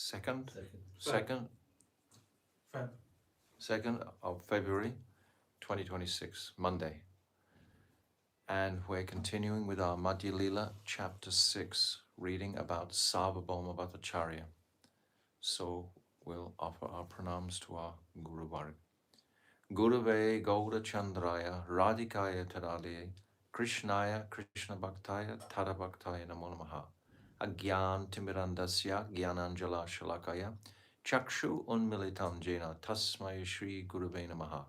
2nd of February 2026, Monday. And we're continuing with our Madhya-lila chapter 6, reading about Sarvabhauma Bhattacharya. So we'll offer our pranams to our Guru Varg. Gurave Gaura Chandraya Radhikaya Tadale Krishnaya Krishna Bhaktaya Tada Bhaktaya Namo Namaha Agyan Timirandasya Gyananjala Shalakaya Chakshu Unmilitam Jena Tasmai Shri Gurave Namaha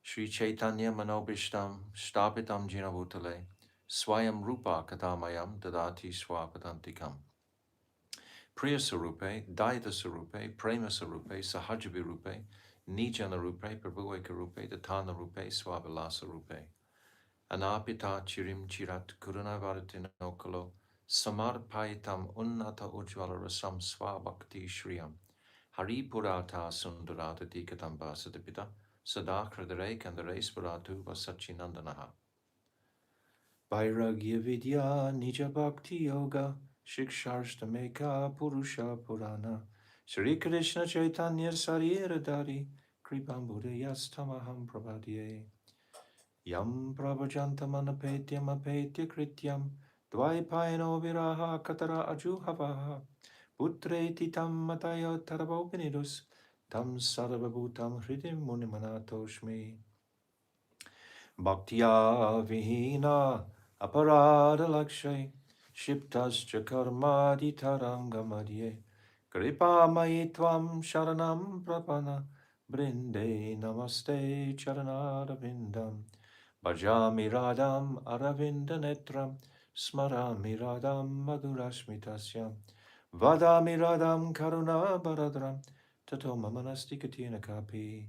Shri Caitanya Manobishtam Shtapitam Jena Bhutale Swayam Rupa Katamayam Dadati Swapadantikam Priya Sarupe, Daita Sarupe, Prema Sarupe, Sahajabi Rupe, Nijana Rupe, Prabhueka Rupe, Datana Rupe, Swavilasa Rupe. Anapita Chirim Chirat Kurunavaratinokalo, Samarpaitam Unnata Ujvala Rasam Swabhakti Shriyam, Haripurata Sundarata Dikatamba Sadipita, Sadakradare Kandare Sparatu Vasachinandanaha. Vairagya Vidya Nija Bhakti Yoga Shiksharstameka Purusha Purana Sri Krishna Chaitanya Sarira Dari Kripam Buddhayastamaham Prabhadye Yam Prabhajantam Anapetyam Apetya Krityam Dvaipayano Viraha Katara Ajuhavaha Putre Titam Mataya Tarabopinidus Tam Sarvabhutam Hridim Munimanatoshmi Bhaktya Vihina Aparada Lakshay Shiptascha Karmadi Tarangamadye Kripa Maitvam Sharanam Prapana Brinde Namaste Charanara Vindam Bhajami Radham Aravinda Netram Smarami Radham Madhurashmitasyam Vadami Radham Karuna Baradram Tato Mamanasti Katina Kapi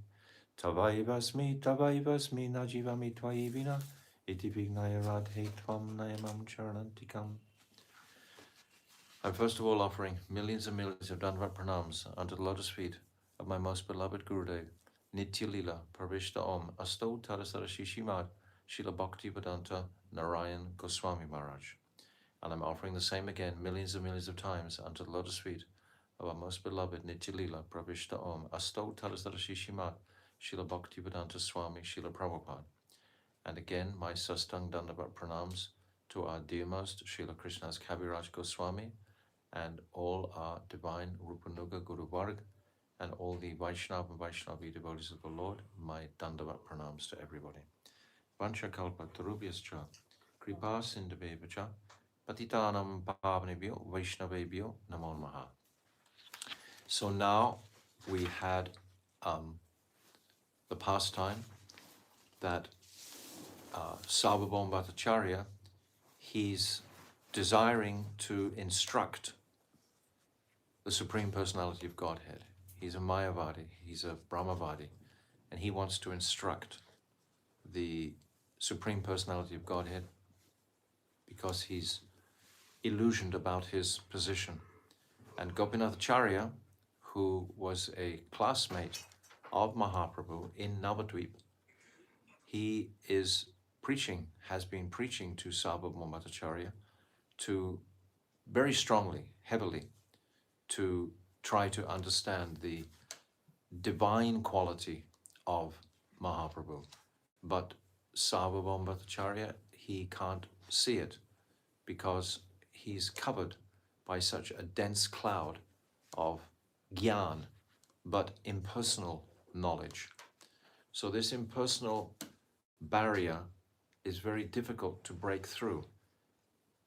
Tavaivasmi Najivami Tvaivina Iti Vignaya Radhe Tvam Nayamam Charanantikam. I'm first of all offering millions and millions of Dandavat pranams unto the lotus feet of my most beloved Gurudev, Nitya-lila, Parvishta Om, Asto Tarasara Shishimad, Srila Bhaktivedanta Narayan Goswami Maharaj. And I'm offering the same again millions and millions of times unto the lotus feet of our most beloved Nitya-lila, Parvishta Om, Asto Tarasara Shishimad, Srila Bhaktivedanta Swami, Srila Prabhupada. And again, my Sastang Dandavat pranams to our dearmost Srila Krishna's Kaviraj Goswami and all our divine Rupanuga Guru Varg and all the Vaishnava and Vaishnavi devotees of the Lord, my Dandavat pranams to everybody. Vancha Kalpa Tarubhyascha, Kripa Sindhavevacha, Patitanam Pavanebhyo, Vaishnavebhyo, Namo Namaha. So now we had the pastime that Sarvabhauma Bhattacharya, he's desiring to instruct the Supreme Personality of Godhead. He's a Mayavadi, he's a Brahmavadi, and he wants to instruct the Supreme Personality of Godhead because he's illusioned about his position. And Gopinathacharya, who was a classmate of Mahaprabhu in Navadvip, he is preaching, has been preaching to Sarvabhauma Bhattacharya to very strongly, heavily, to try to understand the divine quality of Mahaprabhu. But Sarvabhauma Bhattacharya, he can't see it because he's covered by such a dense cloud of gyan, but impersonal knowledge. So this impersonal barrier is very difficult to break through.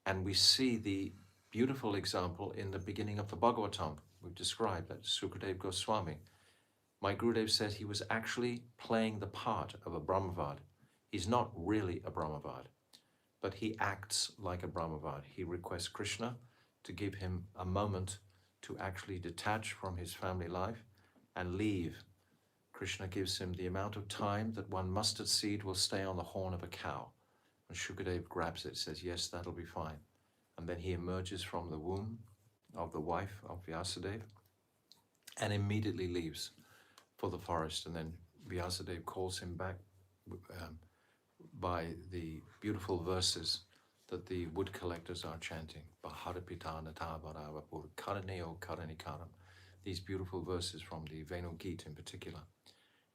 And we see the beautiful example in the beginning of the Bhagavatam. We've described that Sukadeva Goswami. My Gurudev said he was actually playing the part of a Brahmavad. He's not really a Brahmavad, but he acts like a Brahmavad. He requests Krishna to give him a moment to actually detach from his family life and leave. Krishna gives him the amount of time that one mustard seed will stay on the horn of a cow. And Shukadev grabs it, says, yes, that'll be fine. And then he emerges from the womb of the wife of Vyasadeva and immediately leaves for the forest. And then Vyasadeva calls him back by the beautiful verses that the wood collectors are chanting. These beautiful verses from the Venu Gita in particular.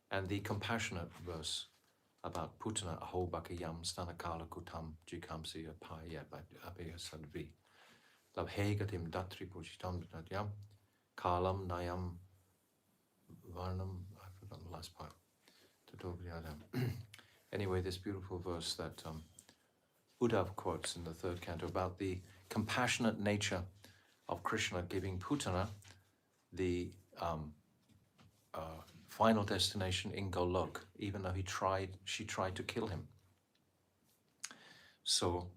And the compassionate verse about Putana aho bakayam stanakala kutam jikamsi apaya abaya sadvi. Labhegatim datri pujitam nadyam kalam nayam varnam. I forgot the last part. Anyway, this beautiful verse that Uddhav quotes in the third canto about the compassionate nature of Krishna giving Putana the final destination in Golok, even though she tried to kill him. So,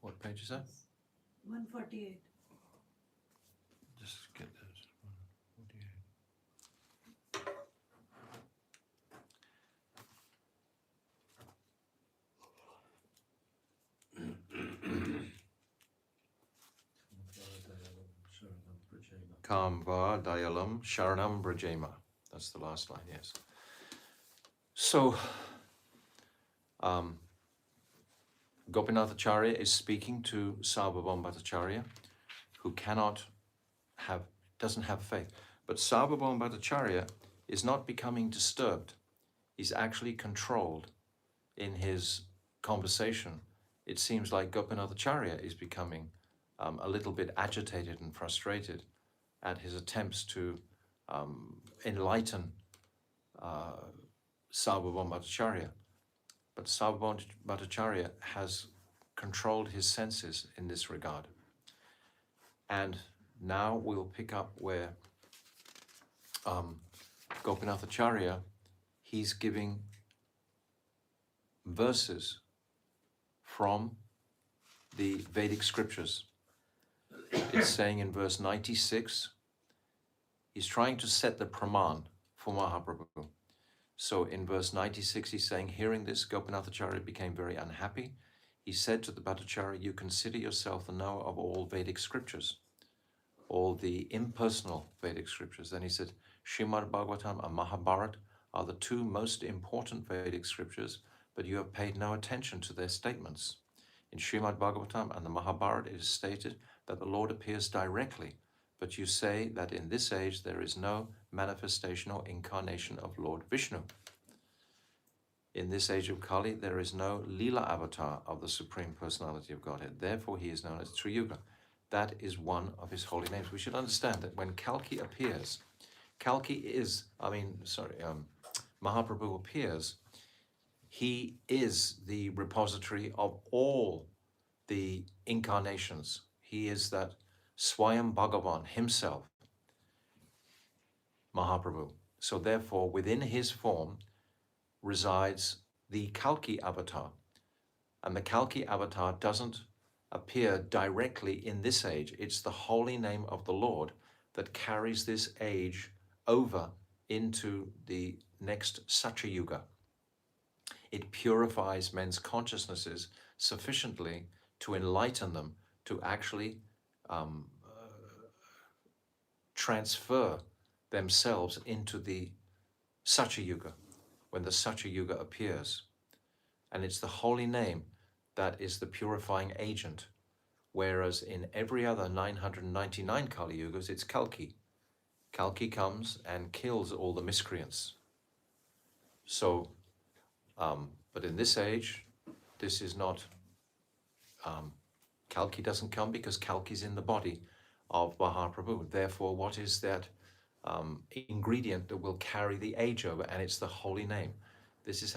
what page is that? 148. Just get that. 148. Kamva Dayalam Sharanam Brajema. That's the last line, yes. So, Gopinathacharya is speaking to Sarvabhauma Bhattacharya, who doesn't have faith. But Sarvabhauma Bhattacharya is not becoming disturbed. He's actually controlled in his conversation. It seems like Gopinathacharya is becoming a little bit agitated and frustrated at his attempts to enlighten Sarvabhauma Bhattacharya. But Sarvabhauma Bhattacharya has controlled his senses in this regard. And now we'll pick up where Gopinathacharya, he's giving verses from the Vedic scriptures. It's saying in verse 96, he's trying to set the praman for Mahaprabhu. So in verse 96, he's saying, hearing this, Gopinathacharya became very unhappy. He said to the Bhattacharya, you consider yourself the knower of all Vedic scriptures, all the impersonal Vedic scriptures. Then he said, Srimad Bhagavatam and Mahabharata are the two most important Vedic scriptures, but you have paid no attention to their statements. In Srimad Bhagavatam and the Mahabharata, it is stated that the Lord appears directly, but you say that in this age there is no manifestation or incarnation of Lord Vishnu. In this age of Kali, there is no Lila avatar of the Supreme Personality of Godhead. Therefore, he is known as Triyuga. That is one of his holy names. We should understand that when Kalki appears, Mahaprabhu appears, he is the repository of all the incarnations. He is that Swayam Bhagavan himself, Mahaprabhu. So therefore, within his form resides the Kalki avatar. And the Kalki avatar doesn't appear directly in this age. It's the holy name of the Lord that carries this age over into the next Satyayuga. It purifies men's consciousnesses sufficiently to enlighten them to actually transfer themselves into the Satyayuga, when the Satyayuga appears. And it's the holy name that is the purifying agent, whereas in every other 999 Kali Yugas, it's Kalki. Kalki comes and kills all the miscreants. So, but in this age, this is not, Kalki doesn't come because Kalki's in the body of Mahaprabhu. Therefore, what is that ingredient that will carry the age over? And it's the holy name. This is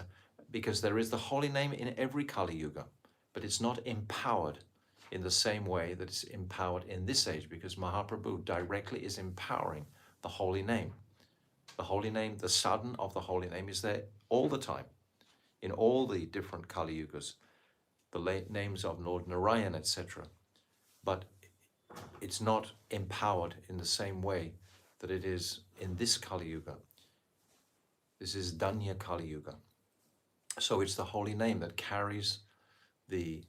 because there is the holy name in every Kali Yuga, but it's not empowered in the same way that it's empowered in this age, because Mahaprabhu directly is empowering the holy name. The holy name, the sadhan of the holy name is there all the time, in all the different Kali Yugas, the names of Lord Narayan, etc. But it's not empowered in the same way that it is in this Kali Yuga. This is Danya Kali Yuga. So it's the holy name that carries the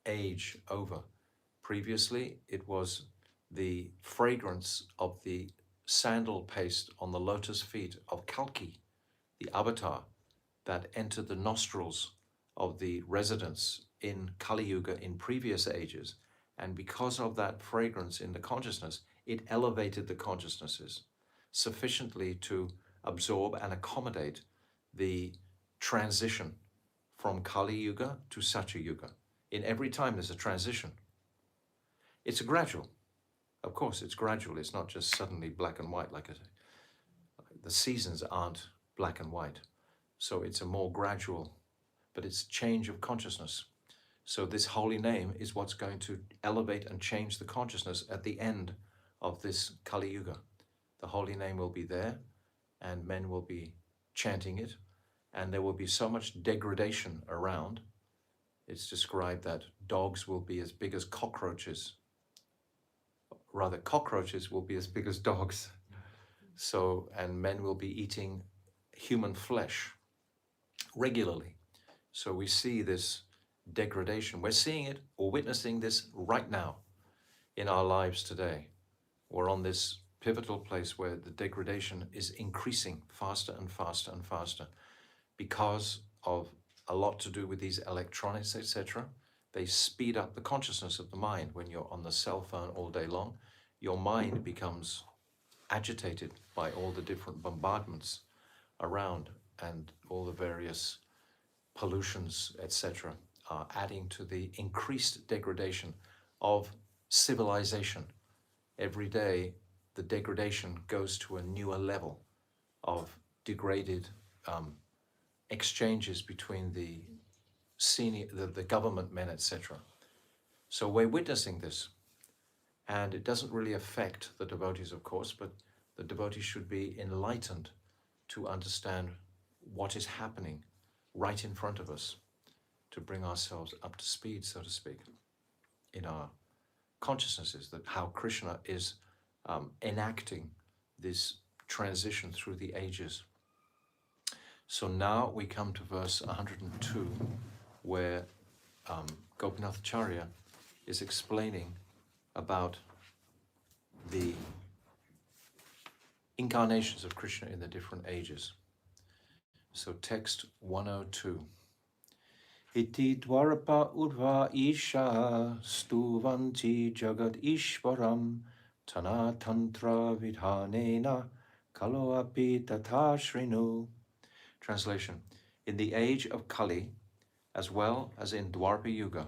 age over. Previously, it was the fragrance of the sandal paste on the lotus feet of Kalki, the avatar, that entered the nostrils of the residents in Kali Yuga in previous ages. And because of that fragrance in the consciousness, it elevated the consciousnesses sufficiently to absorb and accommodate the transition from Kali Yuga to Satya Yuga. In every time there's a transition. It's a gradual. Of course, it's gradual. It's not just suddenly black and white. The seasons aren't black and white. So it's a more gradual, but it's change of consciousness. So this holy name is what's going to elevate and change the consciousness at the end of this Kali Yuga. The holy name will be there and men will be chanting it, and there will be so much degradation around. It's described that dogs will be as big as cockroaches. Rather, cockroaches will be as big as dogs. So, and men will be eating human flesh regularly. So we see this degradation. We're seeing it or witnessing this right now in our lives today. We're on this pivotal place where the degradation is increasing faster and faster and faster because of a lot to do with these electronics, etc. They speed up the consciousness of the mind. When you're on the cell phone all day long, your mind becomes agitated by all the different bombardments around, and all the various pollutions, etc., are adding to the increased degradation of civilization. Every day, the degradation goes to a newer level of degraded exchanges between the senior, the government men, etc. So we're witnessing this, and it doesn't really affect the devotees, of course, but the devotees should be enlightened to understand what is happening right in front of us, to bring ourselves up to speed, so to speak, in our consciousnesses, that how Krishna is enacting this transition through the ages. So now we come to verse 102, where Gopinath Acharya is explaining about the incarnations of Krishna in the different ages. So text 102. Iti dvarapa urva isha stuvanti jagad ishvaram tana tantra vidhanena kalo api tatha shrinu. Translation. In the age of Kali, as well as in Dwarpa Yuga,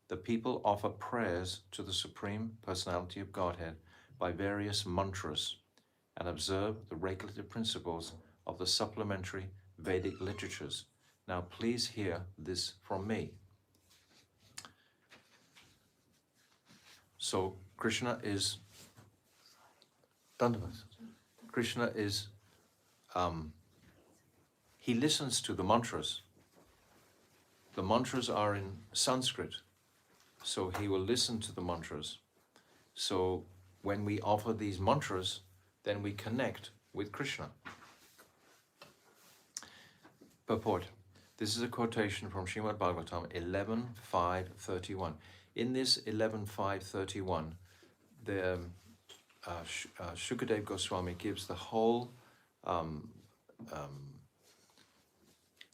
the people offer prayers to the Supreme Personality of Godhead by various mantras and observe the regulative principles of the supplementary Vedic literatures. Now please hear this from me. So Krishna is Dandavat. Krishna is he listens to the mantras. The mantras are in Sanskrit, so he will listen to the mantras. So when we offer these mantras, then we connect with Krishna. Purport. This is a quotation from Srimad Bhagavatam 11.5.31. In this 11.5.31, the Shukadev Goswami gives the whole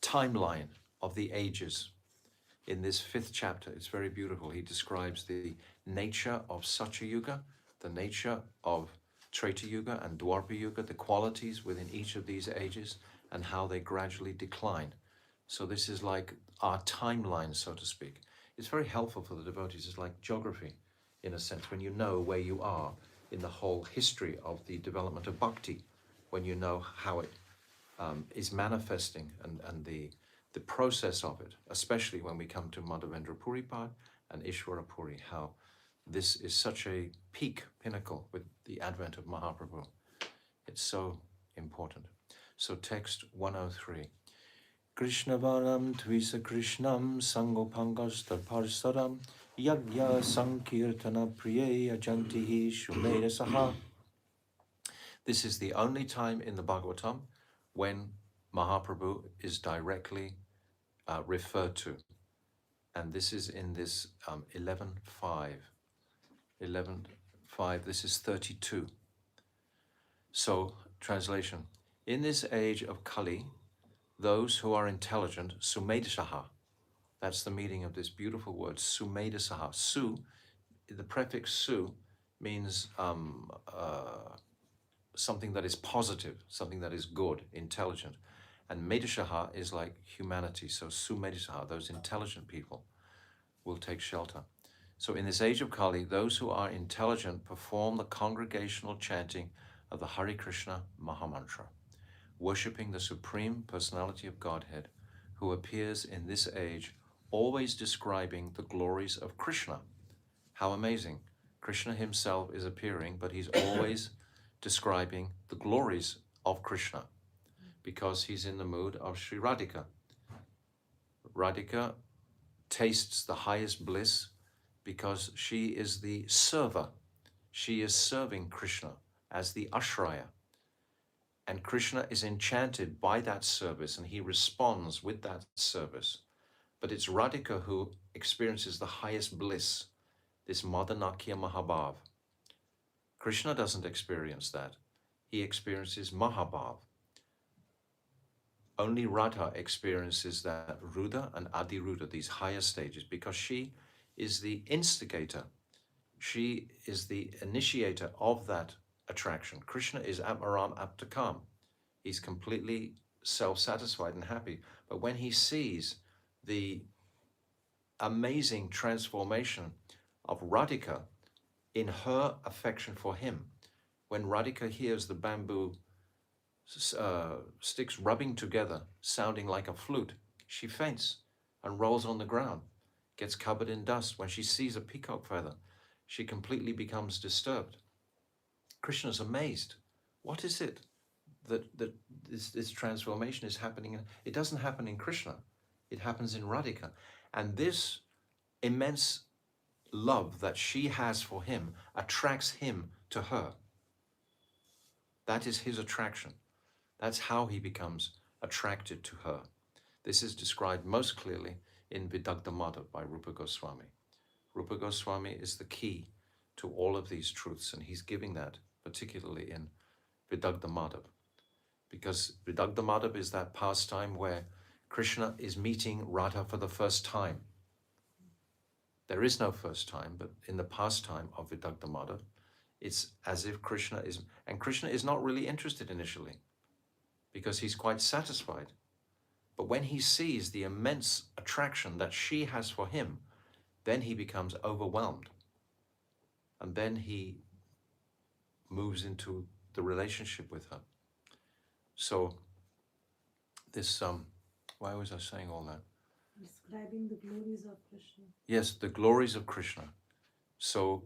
timeline of the ages in this 5th chapter. It's very beautiful. He describes the nature of Satya Yuga, the nature of Treta Yuga and Dwarpa Yuga, the qualities within each of these ages, and how they gradually decline. So this is like our timeline, so to speak. It's very helpful for the devotees. It's like geography, in a sense, when you know where you are in the whole history of the development of bhakti, when you know how it is manifesting and the process of it, especially when we come to Madhavendra Puripad and Ishvara Puri, how this is such a peak, pinnacle with the advent of Mahaprabhu. It's so important. So text 103. Krishnavanam tvisa Krishnam sangopangas tarparsaram yagya sankirtana priye ajantihi shumeda saha. This is the only time in the Bhagavatam when Mahaprabhu is directly referred to. And this is in this 11.5. 11.5, this is 32. So, translation. In this age of Kali, those who are intelligent, sumedashaha, That's the meaning of this beautiful word, Sumedhasaha. Su, the prefix su, means something that is positive, something that is good, intelligent. And Medhasaha is like humanity. So Sumedhasaha, those intelligent people, will take shelter. So in this age of Kali, those who are intelligent perform the congregational chanting of the Hare Krishna Mahamantra, worshipping the Supreme Personality of Godhead, who appears in this age, always describing the glories of Krishna. How amazing. Krishna himself is appearing, but he's always describing the glories of Krishna because he's in the mood of Sri Radhika. Radhika tastes the highest bliss because she is the server. She is serving Krishna as the Ashraya. And Krishna is enchanted by that service and he responds with that service. But it's Radhika who experiences the highest bliss, this Madanakya Mahabhav. Krishna doesn't experience that. He experiences Mahabhav. Only Radha experiences that Rudha and Adiruddha, these higher stages, because she is the instigator. She is the initiator of that attraction. Krishna is Atmaram Aptakam. He's completely self-satisfied and happy. But when he sees the amazing transformation of Radhika in her affection for him, when Radhika hears the bamboo sticks rubbing together, sounding like a flute, she faints and rolls on the ground, gets covered in dust. When she sees a peacock feather, she completely becomes disturbed. Krishna's amazed. What is it that this transformation is happening? It doesn't happen in Krishna. It happens in Radhika. And this immense love that she has for him attracts him to her. That is his attraction. That's how he becomes attracted to her. This is described most clearly in Vidagdha Madhava by Rupa Goswami. Rupa Goswami is the key to all of these truths, and he's giving that particularly in Vidagdha Madhava. Because Vidagdha Madhava is that pastime where Krishna is meeting Radha for the first time. There is no first time, but in the pastime of Vidagdha Madhava, it's as if Krishna is not really interested initially, because he's quite satisfied. But when he sees the immense attraction that she has for him, then he becomes overwhelmed. And then he moves into the relationship with her. So this, why was I saying all that? Describing the glories of Krishna. Yes, the glories of Krishna. So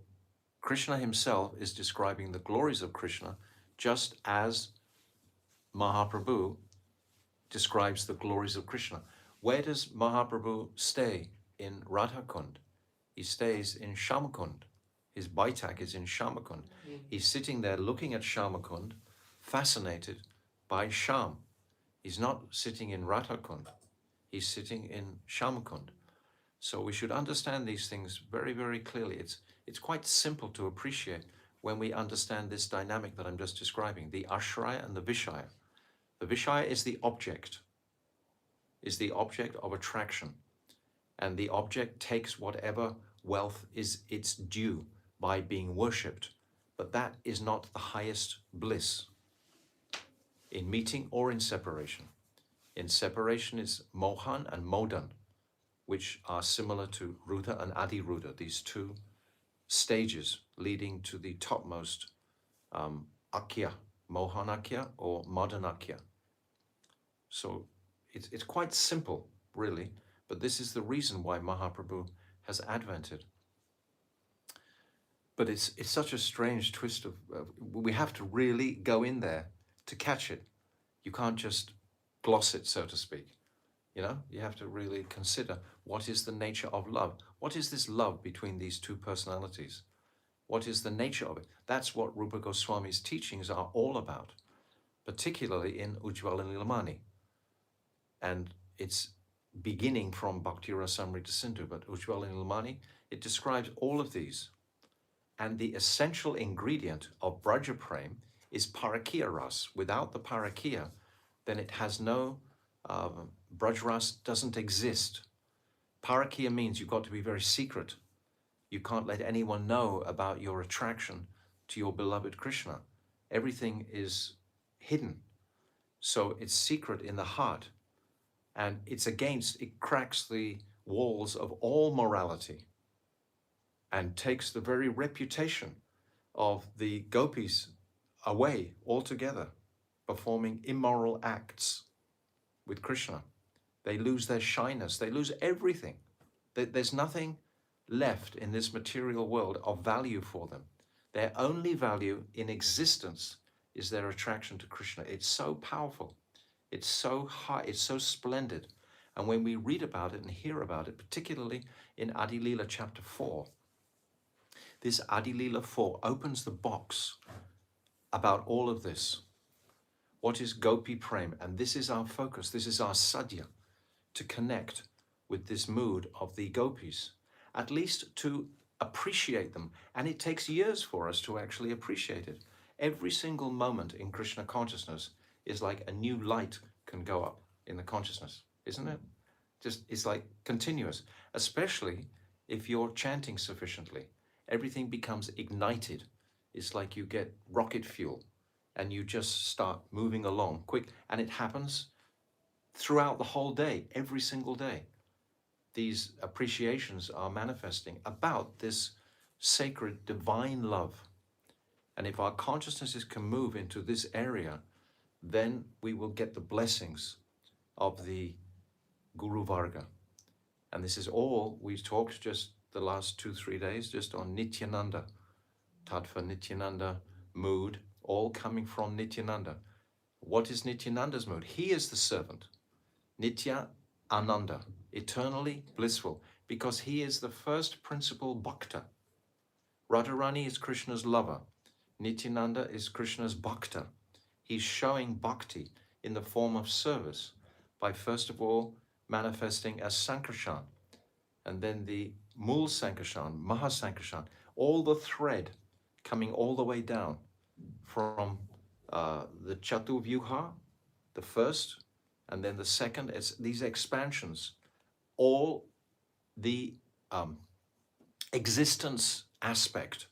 Krishna himself is describing the glories of Krishna just as Mahaprabhu describes the glories of Krishna. Where does Mahaprabhu stay in Radhakund? He stays in Shamakund. His Baitak is in Shamakund. He's sitting there looking at Shamakund, fascinated by Sham. He's not sitting in Radhakund. He's sitting in Shamakund. So we should understand these things very, very clearly. It's quite simple to appreciate when we understand this dynamic that I'm just describing, the Ashraya and the Vishaya. The Vishaya is the object of attraction. And the object takes whatever wealth is its due by being worshipped. But that is not the highest bliss in meeting or in separation. In separation is Mohan and Modan, which are similar to Rudha and Adiruddha, these two stages leading to the topmost Akya, Mohanakya or Madanakya. So it's quite simple, really, but this is the reason why Mahaprabhu has advented. But it's such a strange twist of, we have to really go in there to catch it. You can't just gloss it, so to speak. You know, you have to really consider what is the nature of love. What is this love between these two personalities? What is the nature of it? That's what Rupa Goswami's teachings are all about, particularly in Ujjvala Nilamani. And it's beginning from Bhakti Rasamrita Sindhu, but Ujjvala Nilamani, it describes all of these. And the essential ingredient of Braja Prem is Parakiya Ras. Without the Parakiya, then it has no, Braj Ras doesn't exist. Parakya means you've got to be very secret. You can't let anyone know about your attraction to your beloved Krishna. Everything is hidden. So it's secret in the heart. And it cracks the walls of all morality and takes the very reputation of the gopis away altogether, performing immoral acts with Krishna. They lose their shyness, they lose everything. There's nothing left in this material world of value for them. Their only value in existence is their attraction to Krishna. It's so powerful. It's so high, it's so splendid. And when we read about it and hear about it, particularly in Adi-lila chapter 4, this Adi-lila 4 opens the box about all of this. What is Gopi Prem? And this is our focus, this is our sadhya, to connect with this mood of the gopis, at least to appreciate them. And it takes years for us to actually appreciate it. Every single moment in Krishna consciousness is like a new light can go up in the consciousness, isn't it? It's like continuous, especially if you're chanting sufficiently. Everything becomes ignited. It's like you get rocket fuel and you just start moving along quick. And it happens throughout the whole day, every single day. These appreciations are manifesting about this sacred divine love. And if our consciousnesses can move into this area, then we will get the blessings of the Guru Varga. And this is all we've talked just the last 2-3 days, just on Nityananda, Tattva Nityananda mood, all coming from Nityananda. What is Nityananda's mood? He is the servant. Nitya Ananda, eternally blissful, because he is the first principal bhakta. Radharani is Krishna's lover. Nityananda is Krishna's bhakta. He's showing bhakti in the form of service by first of all manifesting as Sankarshan, and then the Mul Sankarshan, Mahasankarshan, all the thread coming all the way down from the Chatuvyuha, the first, and then the second. It's these expansions, all the existence aspect,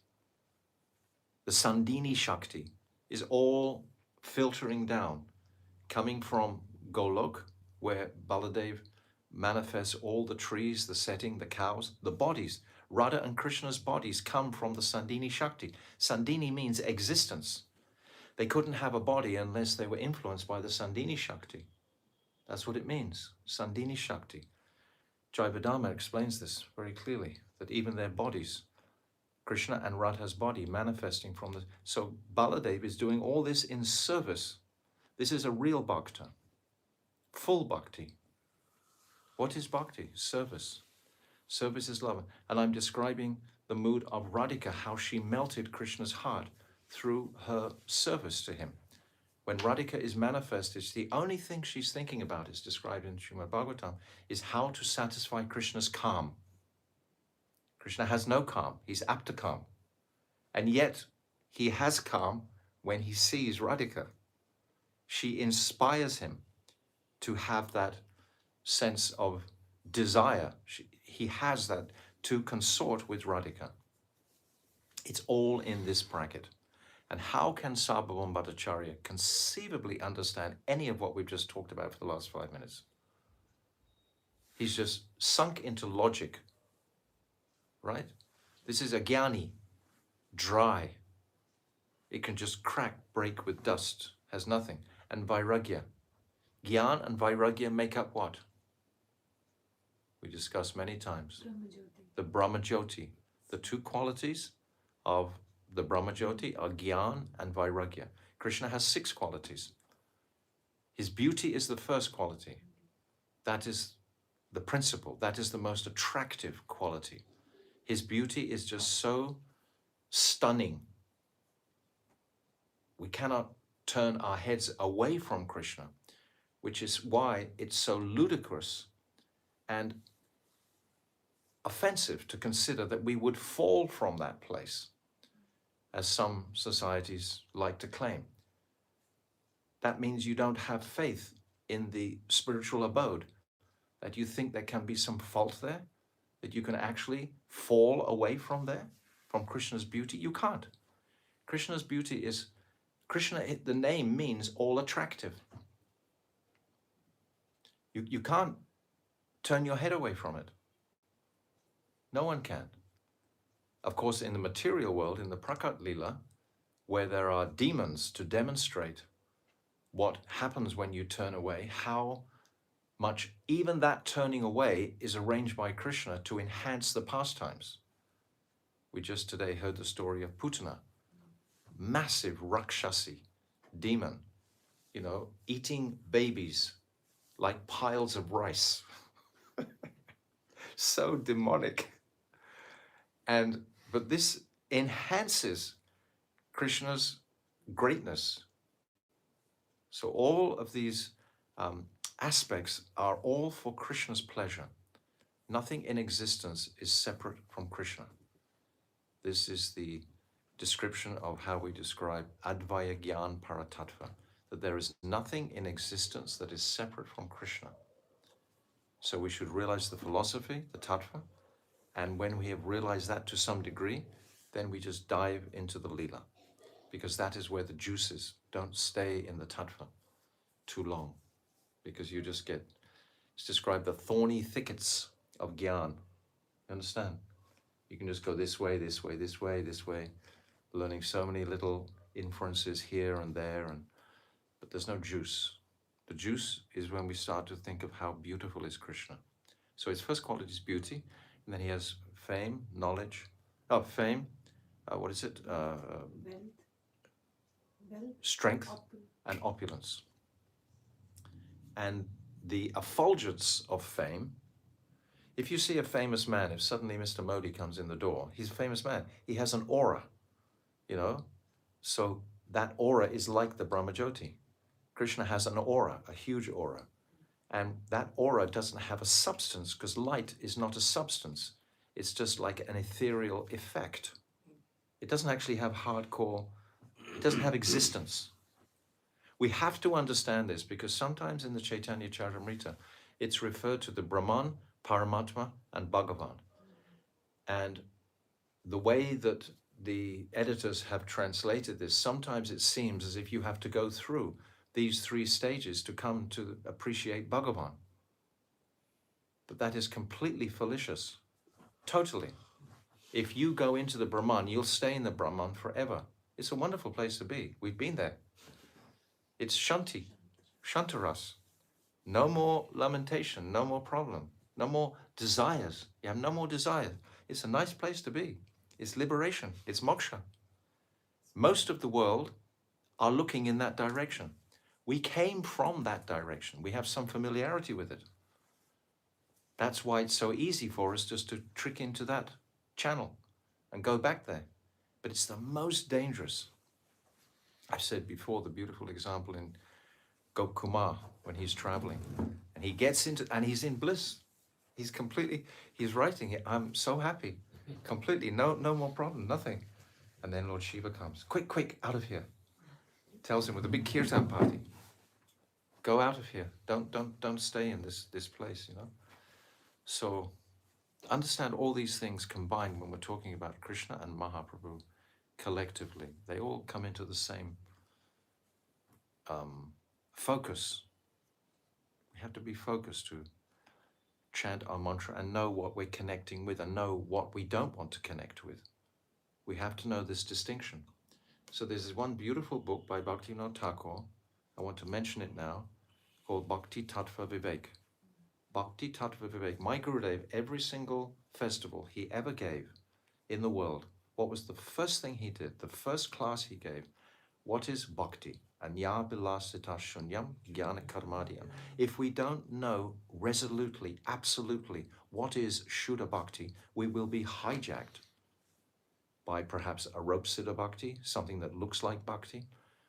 the Sandini Shakti is all filtering down, coming from Golok, where Baladev manifests all the trees, the setting, the cows, the bodies. Radha and Krishna's bodies come from the Sandini Shakti. Sandini means existence. They couldn't have a body unless they were influenced by the Sandini Shakti. That's what it means, Sandini Shakti. Jayavadama explains this very clearly, that even their bodies, Krishna and Radha's body manifesting from the... So Baladev is doing all this in service. This is a real bhakta, full bhakti. What is bhakti? Service. Service is love. And I'm describing the mood of Radhika, how she melted Krishna's heart through her service to him. When Radhika is manifested, the only thing she's thinking about, is described in Srimad Bhagavatam, is how to satisfy Krishna's calm. Krishna has no calm. He's aptakam. And yet, he has calm when he sees Radhika. She inspires him to have that sense of desire. He has that to consort with Radhika. It's all in this bracket. And how can Sarvabhauma Bhattacharya conceivably understand any of what we've just talked about for the last 5 minutes? He's just sunk into logic, right? This is a jnani, dry. It can just crack, break with dust, has nothing. And vairagya. Gyan and vairagya make up what? We discussed many times. The Brahmajyoti. The two qualities of the Brahmajyoti are Gyan and Vairagya. Krishna has 6 qualities. His beauty is the first quality. That is the principle. That is the most attractive quality. His beauty is just so stunning. We cannot turn our heads away from Krishna, which is why it's so ludicrous and offensive to consider that we would fall from that place, as some societies like to claim. That means you don't have faith in the spiritual abode. that you think there can be some fault there, that you can actually fall away from there, from Krishna's beauty. You can't. Krishna's beauty is, Krishna, the name means all attractive. You can't turn your head away from it. No one can. Of course, in the material world, in the Prakat Lila, where there are demons to demonstrate what happens when you turn away, how much even that turning away is arranged by Krishna to enhance the pastimes. We just today heard the story of Putana, massive Rakshasi, demon, eating babies like piles of rice. So demonic. But this enhances Krishna's greatness. So all of these aspects are all for Krishna's pleasure. Nothing in existence is separate from Krishna. This is the description of how we describe Advaya Gyan Paratattva, that there is nothing in existence that is separate from Krishna. So we should realize the philosophy, the tattva, and when we have realized that to some degree, then we just dive into the lila, because that is where the juices don't stay in the tattva too long, because you just get, it's described the thorny thickets of gyan. You understand? You can just go this way, this way, this way, this way, learning so many little inferences here and there, but there's no juice. The juice is when we start to think of how beautiful is Krishna. So his first quality is beauty, and then he has fame, knowledge, what is it? Strength and opulence. And the effulgence of fame, if you see a famous man, if suddenly Mr. Modi comes in the door, he's a famous man. He has an aura, So that aura is like the Brahmajyoti. Krishna has an aura, a huge aura. And that aura doesn't have a substance, because light is not a substance. It's just like an ethereal effect. It doesn't actually have hardcore, it doesn't have existence. We have to understand this, because sometimes in the Caitanya Caritamrta, it's referred to the Brahman, Paramatma, and Bhagavan. And the way that the editors have translated this, sometimes it seems as if you have to go through these three stages to come to appreciate Bhagavan. But that is completely fallacious, totally. If you go into the Brahman, you'll stay in the Brahman forever. It's a wonderful place to be. We've been there. It's Shanti, Shantaras. No more lamentation, no more problem, no more desires. You have no more desires. It's a nice place to be. It's liberation, it's moksha. Most of the world are looking in that direction. We came from that direction. We have some familiarity with it. That's why it's so easy for us just to trick into that channel and go back there. But it's the most dangerous. I've said before the beautiful example in Gopkumar when he's traveling, and he gets into, and he's in bliss. He's writing it. I'm so happy, completely, no more problem, nothing. And then Lord Shiva comes, quick, out of here. Tells him with a big kirtan party, go out of here. Don't stay in this place, So understand all these things combined when we're talking about Krishna and Mahaprabhu collectively. They all come into the same focus. We have to be focused to chant our mantra and know what we're connecting with and know what we don't want to connect with. We have to know this distinction. So there's this one beautiful book by Bhaktivinoda Thakur, I want to mention it now, called Bhakti Tattva Vivek. Bhakti Tattva Vivek. My Gurudev, every single festival he ever gave in the world, what was the first thing he did, the first class he gave? What is bhakti? Anya bilasita shunyam jnana karmadhyam. If we don't know resolutely, absolutely, what is Shuddha Bhakti, we will be hijacked by perhaps a rope siddha bhakti, something that looks like bhakti.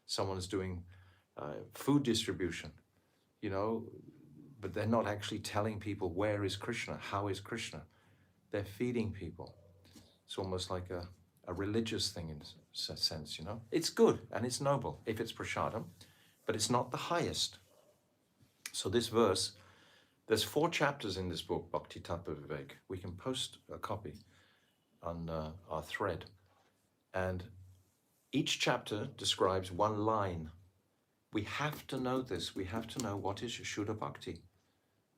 Someone's doing food distribution, but they're not actually telling people where is Krishna, how is Krishna. They're feeding people. It's almost like a religious thing in a sense, It's good and it's noble if it's prasadam, but it's not the highest. So this verse, There's 4 chapters in this book, Bhakti Tattva Vivek. We can post a copy on our thread. And each chapter describes one line. We have to know this. We have to know what is Shuddha Bhakti,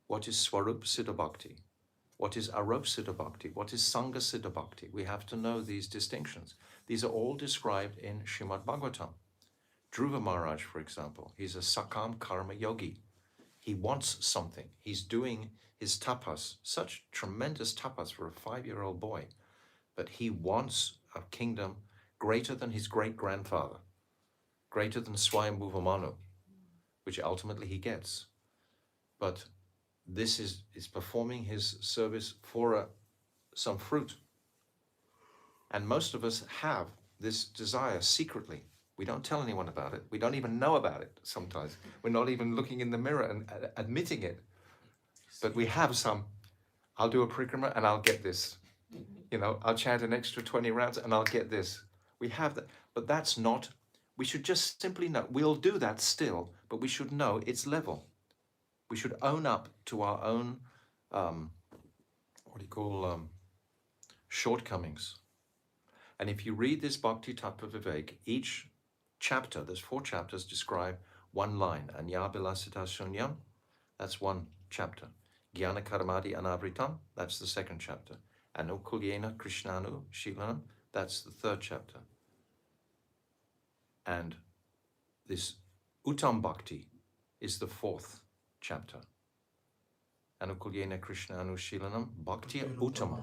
what is Swarup Siddha Bhakti, what is Arop Siddha Bhakti, what is Sangha Siddha Bhakti. We have to know these distinctions. These are all described in Srimad Bhagavatam. Dhruva Maharaj, for example, he's a Sakam Karma Yogi. He wants something. He's doing his tapas, such tremendous tapas for a 5-year-old boy, but he wants a kingdom greater than his great-grandfather, greater than Swayambhuva Manu, which ultimately he gets. But this is performing his service for some fruit. And most of us have this desire secretly. We don't tell anyone about it. We don't even know about it sometimes. We're not even looking in the mirror and admitting it. But we have some, I'll do a parikrama and I'll get this. You know, I'll chant an extra 20 rounds and I'll get this. We have that. But that's not, we should just simply know. We'll do that still, but we should know its level. We should own up to our own, shortcomings. And if you read this Bhakti Tattva Vivek, each chapter, there's 4 chapters, describe one line. Anya Bilasita Shunyam, that's one chapter. Jnana Karamadi Anavritam, that's the 2nd chapter. Anukulyena Krishnanu Shilanam, that's the 3rd chapter. And this Uttam Bhakti is the 4th chapter. Anukulyena Krishnanu Shilanam, Bhakti Uttama.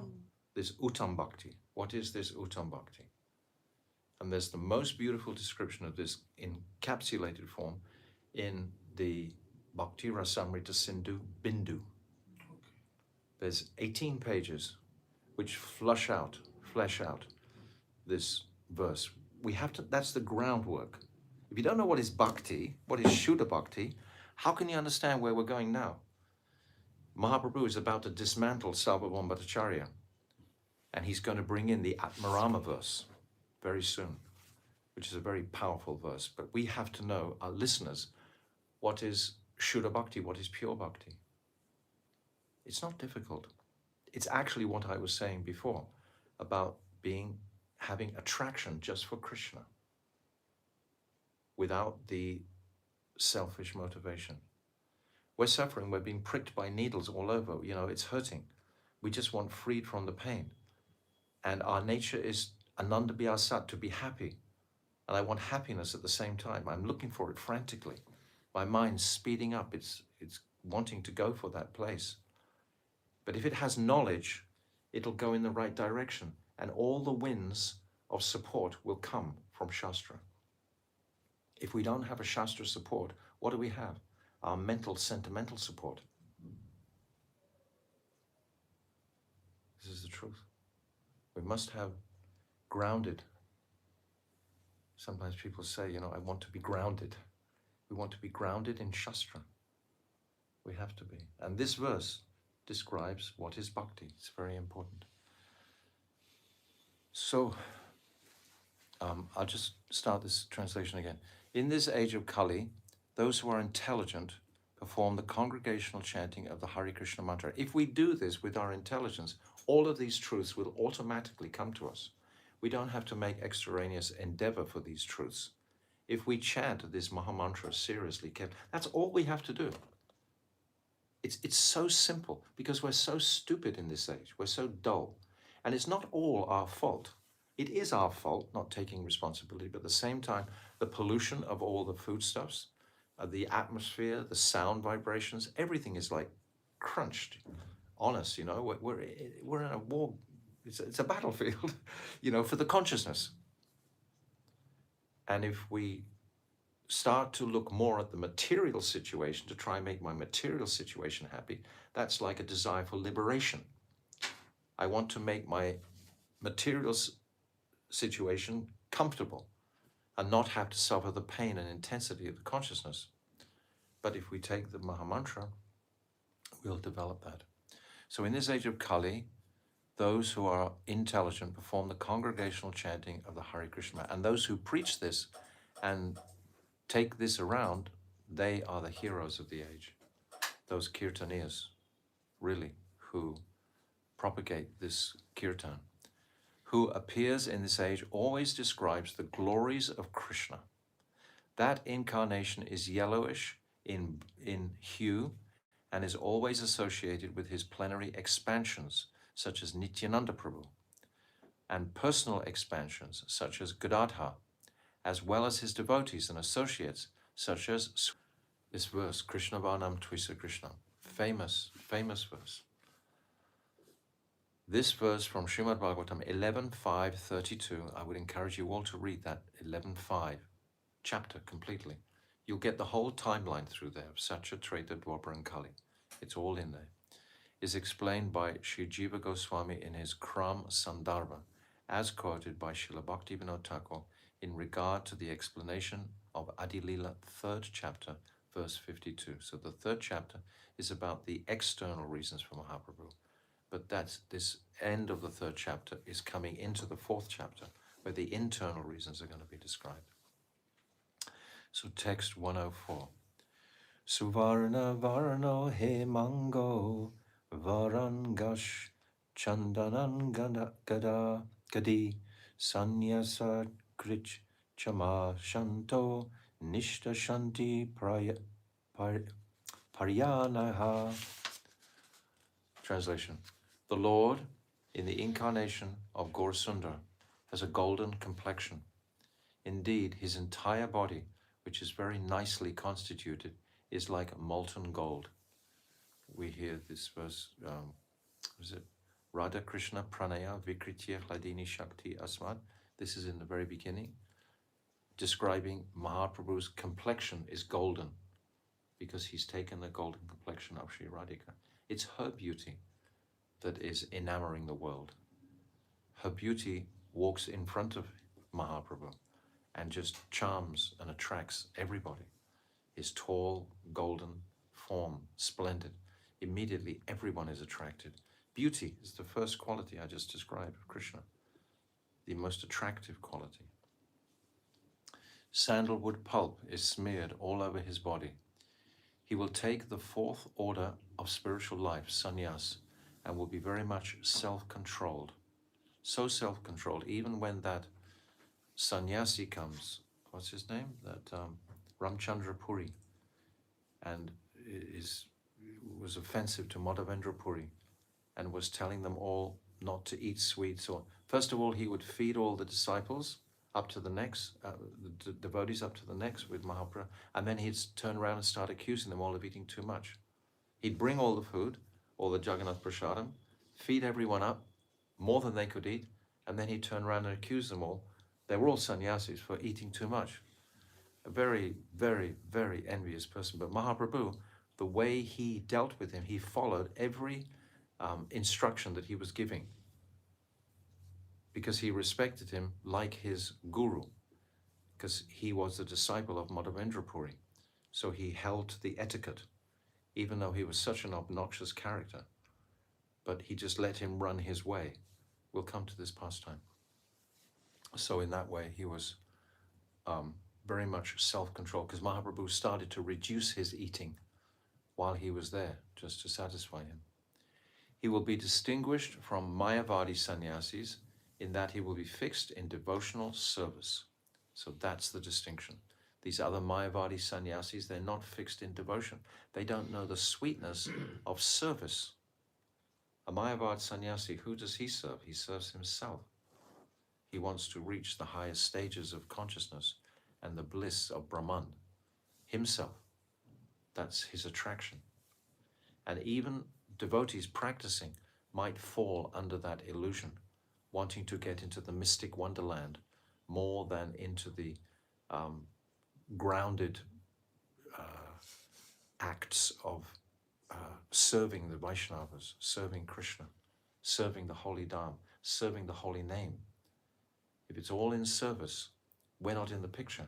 This Uttam Bhakti. What is this Uttam Bhakti? And there's the most beautiful description of this encapsulated form in the Bhakti Rasamrita Sindhu Bindu. There's 18 pages which flesh out this verse. We have to, that's the groundwork. If you don't know what is bhakti, what is Shuddha Bhakti, how can you understand where we're going now? Mahaprabhu is about to dismantle Sarvabhauma Bhattacharya, and he's going to bring in the Atmarama verse very soon, which is a very powerful verse. But we have to know, our listeners, what is Shuddha Bhakti, what is pure Bhakti. It's not difficult. It's actually what I was saying before about having attraction just for Krishna without the selfish motivation. We're suffering, we're being pricked by needles all over, you know, it's hurting. We just want freed from the pain. And our nature is ananda bhyasat, to be happy. And I want happiness at the same time. I'm looking for it frantically. My mind's speeding up, it's wanting to go for that place. But if it has knowledge, it'll go in the right direction. And all the winds of support will come from Shastra. If we don't have a Shastra support, what do we have? Our mental, sentimental support. This is the truth. We must have grounded. Sometimes people say, you know, I want to be grounded. We want to be grounded in Shastra. We have to be. And this verse describes what is bhakti. It's very important. So, I'll just start this translation again. In this age of Kali, those who are intelligent perform the congregational chanting of the Hare Krishna mantra. If we do this with our intelligence, all of these truths will automatically come to us. We don't have to make extraneous endeavor for these truths. If we chant this Mahamantra seriously, that's all we have to do. It's so simple because we're so stupid in this age. We're so dull. And it's not all our fault. It is our fault, not taking responsibility, but at the same time, the pollution of all the foodstuffs, the atmosphere, the sound vibrations, everything is like crunched on us, you know. We're in a war. It's a battlefield, you know, for the consciousness. And if we start to look more at the material situation to try and make my material situation happy, that's like a desire for liberation. I want to make my material situation comfortable and not have to suffer the pain and intensity of the consciousness. But if we take the Mahamantra, we'll develop that. So in this age of Kali, those who are intelligent perform the congregational chanting of the Hare Krishna. And those who preach this and take this around, they are the heroes of the age, those kirtaniyas. really, who propagate this kirtan, who appears in this age, always describes the glories of Krishna. That incarnation is yellowish in hue and is always associated with his plenary expansions, such as Nityananda Prabhu, and personal expansions, such as Gadadhar, as well as his devotees and associates, such as this verse, Krishna Varnam Tvisa Krishna, famous verse. This verse from Srimad Bhagavatam 11.5.32, I would encourage you all to read that 11.5 chapter completely. You'll get the whole timeline through there of Satya, Treta, Dwapara and Kali. It's all in there. Is explained by Sri Jiva Goswami in his Kram Sandarbha, as quoted by Srila Bhaktivinoda Thakur in regard to the explanation of Adi-lila 3rd chapter, verse 52. So the 3rd chapter is about the external reasons for Mahaprabhu. But that's this end of the 3rd chapter is coming into the 4th chapter, where the internal reasons are going to be described. So text 104. Suvarna varno he mango varangash chandanan gada gadi sanyasa krich chama shanto nishta shanti paryanaha. Translation. The Lord, in the incarnation of Gaurasundar, has a golden complexion. Indeed, his entire body, which is very nicely constituted, is like molten gold. We hear this verse, is it Radha Krishna Pranaya Vikritya Hladini Shakti Asmat? This is in the very beginning, describing Mahaprabhu's complexion is golden, because he's taken the golden complexion of Sri Radhika. It's her beauty that is enamoring the world. Her beauty walks in front of Mahaprabhu and just charms and attracts everybody. His tall, golden form, splendid. Immediately everyone is attracted. Beauty is the first quality I just described of Krishna, the most attractive quality. Sandalwood pulp is smeared all over his body. He will take the 4th order of spiritual life, sannyas, and will be very much self-controlled. So self-controlled, even when that sannyasi comes, what's his name? That Ramchandra Puri, and was offensive to Madhavendra Puri, and was telling them all not to eat sweets. Or first of all, he would feed all the disciples up to the necks, the devotees up to the necks with Mahaprabhu, and then he'd turn around and start accusing them all of eating too much. He'd bring all the food, all the Jagannath Prasadam, feed everyone up, more than they could eat, and then he'd turn around and accuse them all. They were all sannyasis for eating too much. A very, very, very envious person. But Mahaprabhu, the way he dealt with him, he followed every instruction that he was giving, because he respected him like his guru, because he was the disciple of Madhavendra Puri. So he held to the etiquette, even though he was such an obnoxious character. But he just let him run his way. We'll come to this pastime. So in that way, he was very much self-controlled, because Mahaprabhu started to reduce his eating while he was there, just to satisfy him. He will be distinguished from Mayavadi sannyasis in that he will be fixed in devotional service. So that's the distinction. These other Mayavadi sannyasis, they're not fixed in devotion. They don't know the sweetness of service. A Mayavad sannyasi, who does he serve? He serves himself. He wants to reach the highest stages of consciousness and the bliss of Brahman himself. That's his attraction. And even devotees practicing might fall under that illusion, wanting to get into the mystic wonderland more than into the grounded acts of serving the Vaishnavas, serving Krishna, serving the holy Dham, serving the holy name. If it's all in service, we're not in the picture.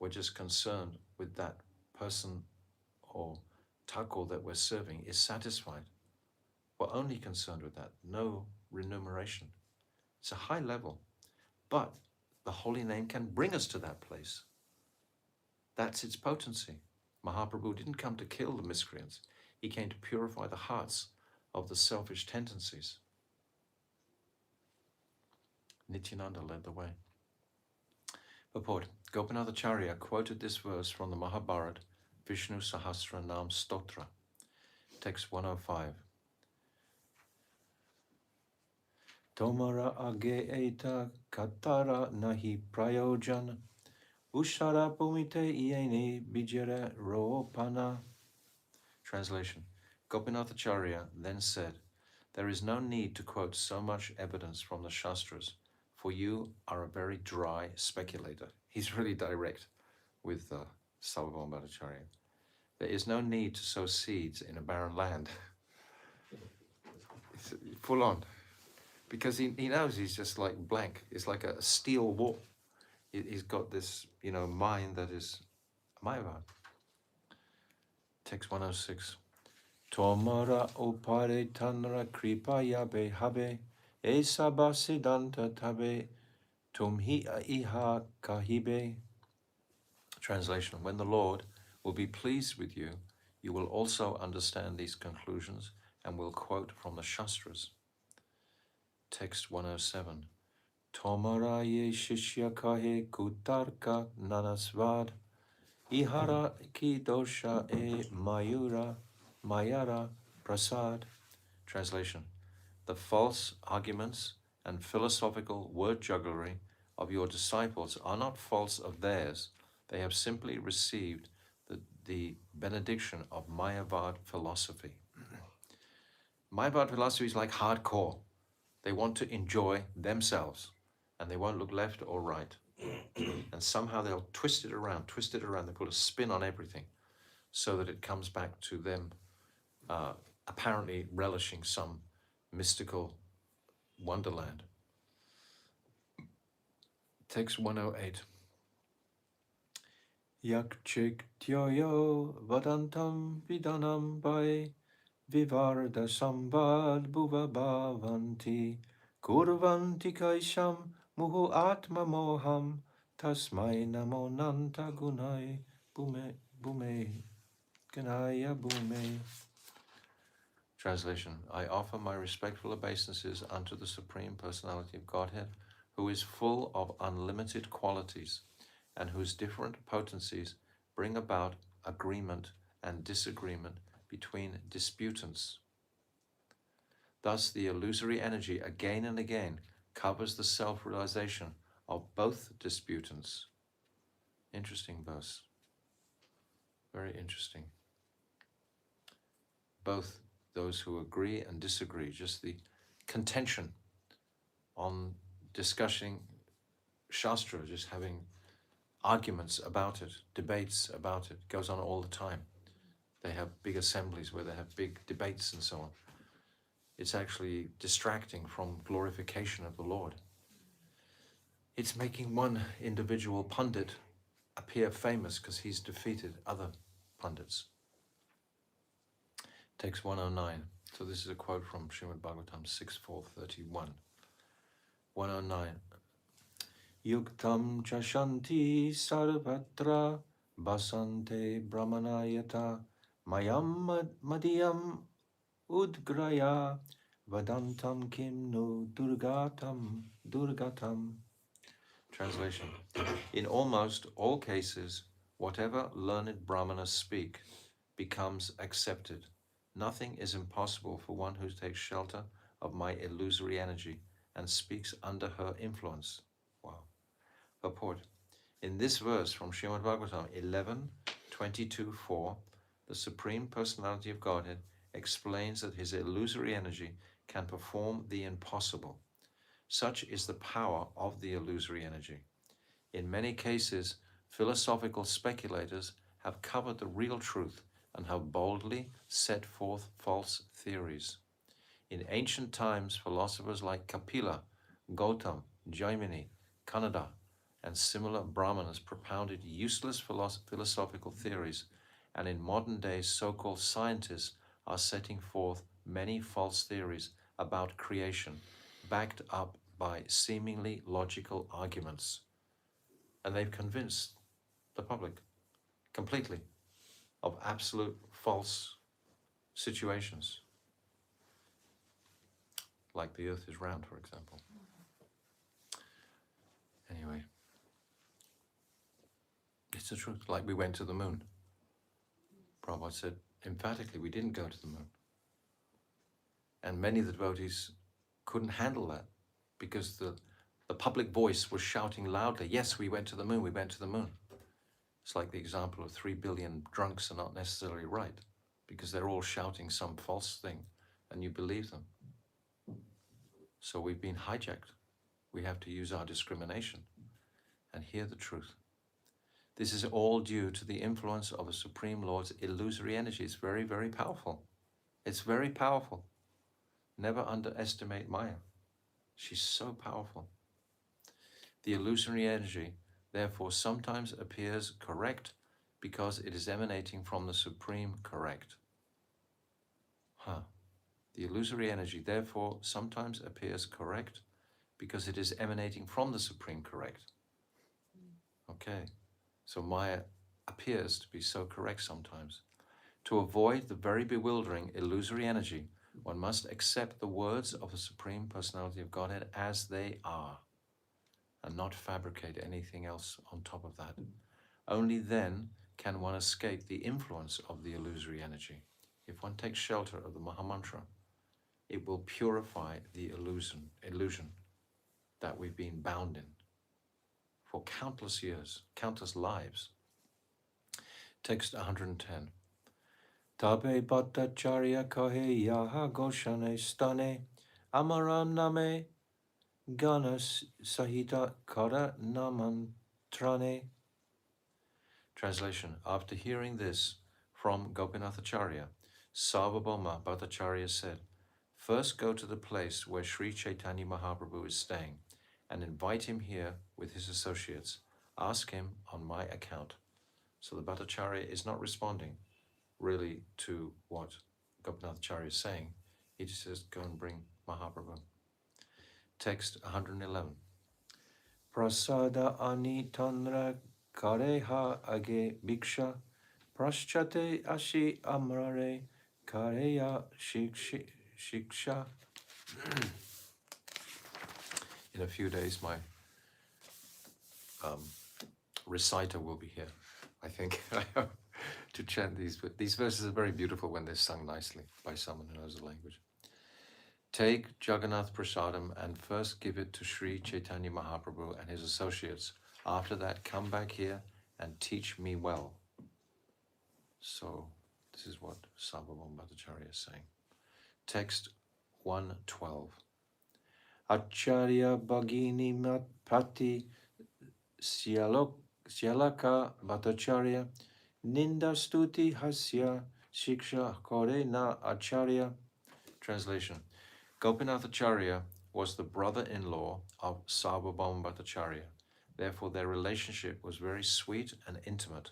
We're just concerned with that person or Thakur that we're serving is satisfied. We're only concerned with that, no remuneration. It's a high level, but the holy name can bring us to that place. That's its potency. Mahaprabhu didn't come to kill the miscreants. He came to purify the hearts of the selfish tendencies. Nityananda led the way. Purport. Gopinathacharya quoted this verse from the Mahabharata Vishnu Sahasra Nam Stotra, text 105. Tomara age eta katara nahi prayojan ushara pumite iene bijere roopana. Translation. Gopinathacharya then said, "There is no need to quote so much evidence from the Shastras, for you are a very dry speculator." He's really direct with Sarvabhauma Bhattacharya. There is no need to sow seeds in a barren land. It's full on. Because he knows he's just like blank. It's like a steel wall. He's got this, mind that is Mayavad. Text 106. Tomara opare tanra kripa yabe habe esaba siddhanta tabe tumhi iha kahibe. Translation. When the Lord will be pleased with you, you will also understand these conclusions and will quote from the Shastras. Text 107. Tomara ye shishya kahe kutarka nanasvad ihara ki dosha e mayara prasad. Translation. The false arguments and philosophical word jugglery of your disciples are not false of theirs. They have simply received the benediction of Mayavad philosophy. Mayavad philosophy is like hardcore. They want to enjoy themselves, and they won't look left or right. And somehow they'll twist it around. They put a spin on everything so that it comes back to them apparently relishing some mystical wonderland. Text 108. Yakchik tyoyo vadantam vidanam bai vivarda sambad bhuva bhavanti kurvanti kaisham muhu atma moham tasmai namo nanta gunai bhume ganaya bhume. Translation. I offer my respectful obeisances unto the Supreme Personality of Godhead, who is full of unlimited qualities, and whose different potencies bring about agreement and disagreement between disputants. Thus, the illusory energy again and again covers the self-realization of both disputants. Interesting verse. Very interesting. Both those who agree and disagree, just the contention on discussing Shastra, just having arguments about it, debates about it, goes on all the time. They have big assemblies where they have big debates and so on. It's actually distracting from glorification of the Lord. It's making one individual pundit appear famous because he's defeated other pundits. Text 109. So this is a quote from Srimad Bhagavatam 6.431. 109. Yuktam chashanti sarvatra basante brahmanayata mayam madhyam udgraya vadantam kim no durgatam. Translation. In almost all cases, whatever learned brahmanas speak becomes accepted. Nothing is impossible for one who takes shelter of my illusory energy and speaks under her influence. Wow. Purport. In this verse from Srimad Bhagavatam 11:22-4, the Supreme Personality of Godhead explains that his illusory energy can perform the impossible. Such is the power of the illusory energy. In many cases, philosophical speculators have covered the real truth and have boldly set forth false theories. In ancient times, philosophers like Kapila, Gautam, Jaimini, Kanada, and similar brahmanas propounded useless philosophical theories, and in modern days, so-called scientists are setting forth many false theories about creation, backed up by seemingly logical arguments. And they've convinced the public completely of absolute false situations. like the earth is round, for example. Anyway, it's the truth. Like we went to the moon. Prabhupada said emphatically, we didn't go to the moon. And many of the devotees couldn't handle that because the public voice was shouting loudly, yes, we went to the moon, we went to the moon. It's like the example of 3 billion drunks are not necessarily right because they're all shouting some false thing and you believe them. So we've been hijacked. We have to use our discrimination and hear the truth. This is all due to the influence of the Supreme Lord's illusory energy. It's very, very powerful. It's very powerful. Never underestimate Maya. She's so powerful. The illusory energy, therefore, sometimes appears correct because it is emanating from the Supreme Correct. The illusory energy, therefore, sometimes appears correct because it is emanating from the Supreme Correct. Okay, so Maya appears to be so correct sometimes. To avoid the very bewildering illusory energy, one must accept the words of the Supreme Personality of Godhead as they are, and not fabricate anything else on top of that. Only then can one escape the influence of the illusory energy. If one takes shelter of the Mahamantra, it will purify the illusion that we've been bound in for countless years, countless lives. Text 110. Tabe Bhattacharya kahe yaha goshane stane amaraname ganas sahita kara namantrane. Translation. After hearing this from Gopinathacharya, Sarvabhauma Bhattacharya said, first go to the place where Sri Chaitanya Mahaprabhu is staying and invite him here with his associates. Ask him on my account. So the Bhattacharya is not responding really to what Gopinathacharya is saying. He just says, go and bring Mahaprabhu. Text 111. Prasada anitanra kareha age bhiksha praschate ashi amrare kareya shiksha. In a few days, my reciter will be here, I think, to chant these. These verses are very beautiful when they're sung nicely by someone who knows the language. Take Jagannath Prasadam and first give it to Sri Chaitanya Mahaprabhu and his associates. After that, come back here and teach me well. So, this is what Sarvabhauma Bhattacharya is saying. Text 112. Acharya Bhagini Matpati Syalaka Bhattacharya Ninda Stuti Hasya Shiksha Kore Na Acharya. Translation. Gopinathacharya was the brother-in-law of Sarvabhauma Bhattacharya. Therefore, their relationship was very sweet and intimate.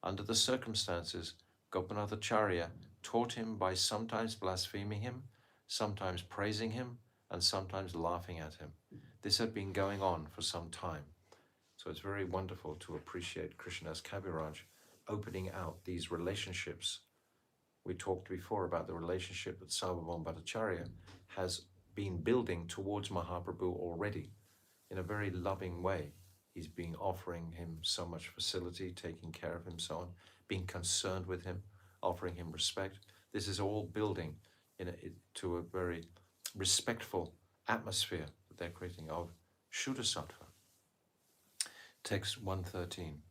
Under the circumstances, Gopinathacharya taught him by sometimes blaspheming him, sometimes praising him, and sometimes laughing at him. This had been going on for some time. So it's very wonderful to appreciate Krishnadas Kaviraj opening out these relationships. We talked before about the relationship that Sarvabhauma Bhattacharya has been building towards Mahaprabhu already in a very loving way. He's been offering him so much facility, taking care of him, so on, being concerned with him, offering him respect. This is all building to a very respectful atmosphere that they're creating of Shuddha Sattva. Text 113.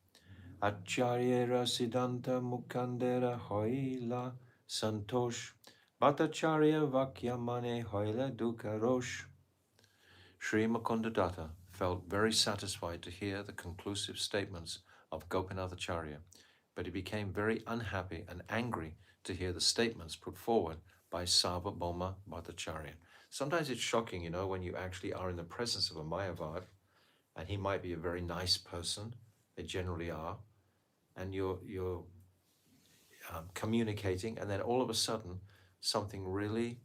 Acharyera Siddhanta Mukandera Hoila Santosh Bhattacharya Vakyamane Hoila Dukarosh. Sri Mukundadatta felt very satisfied to hear the conclusive statements of Gopinathacharya, but he became very unhappy and angry to hear the statements put forward by Sarvabhauma Bhattacharya. Sometimes it's shocking, when you actually are in the presence of a Mayavad, and he might be a very nice person, they generally are, and you're communicating, and then all of a sudden, something really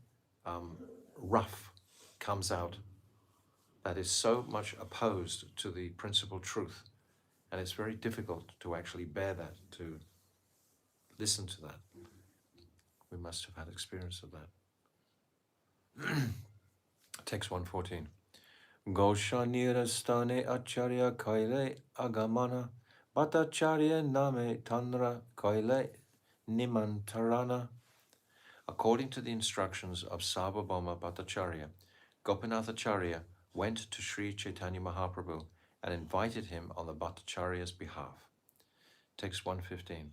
rough comes out that is so much opposed to the principal truth. And it's very difficult to actually bear that, to listen to that. We must have had experience of that. Text 114. Goshanira stane acharya kaile agamana bhattacharya name tanra kaile nimantarana. According to the instructions of Sarvabhauma Bhattacharya, Gopinathacharya went to Sri Chaitanya Mahaprabhu and invited him on the Bhattacharya's behalf. Text 115.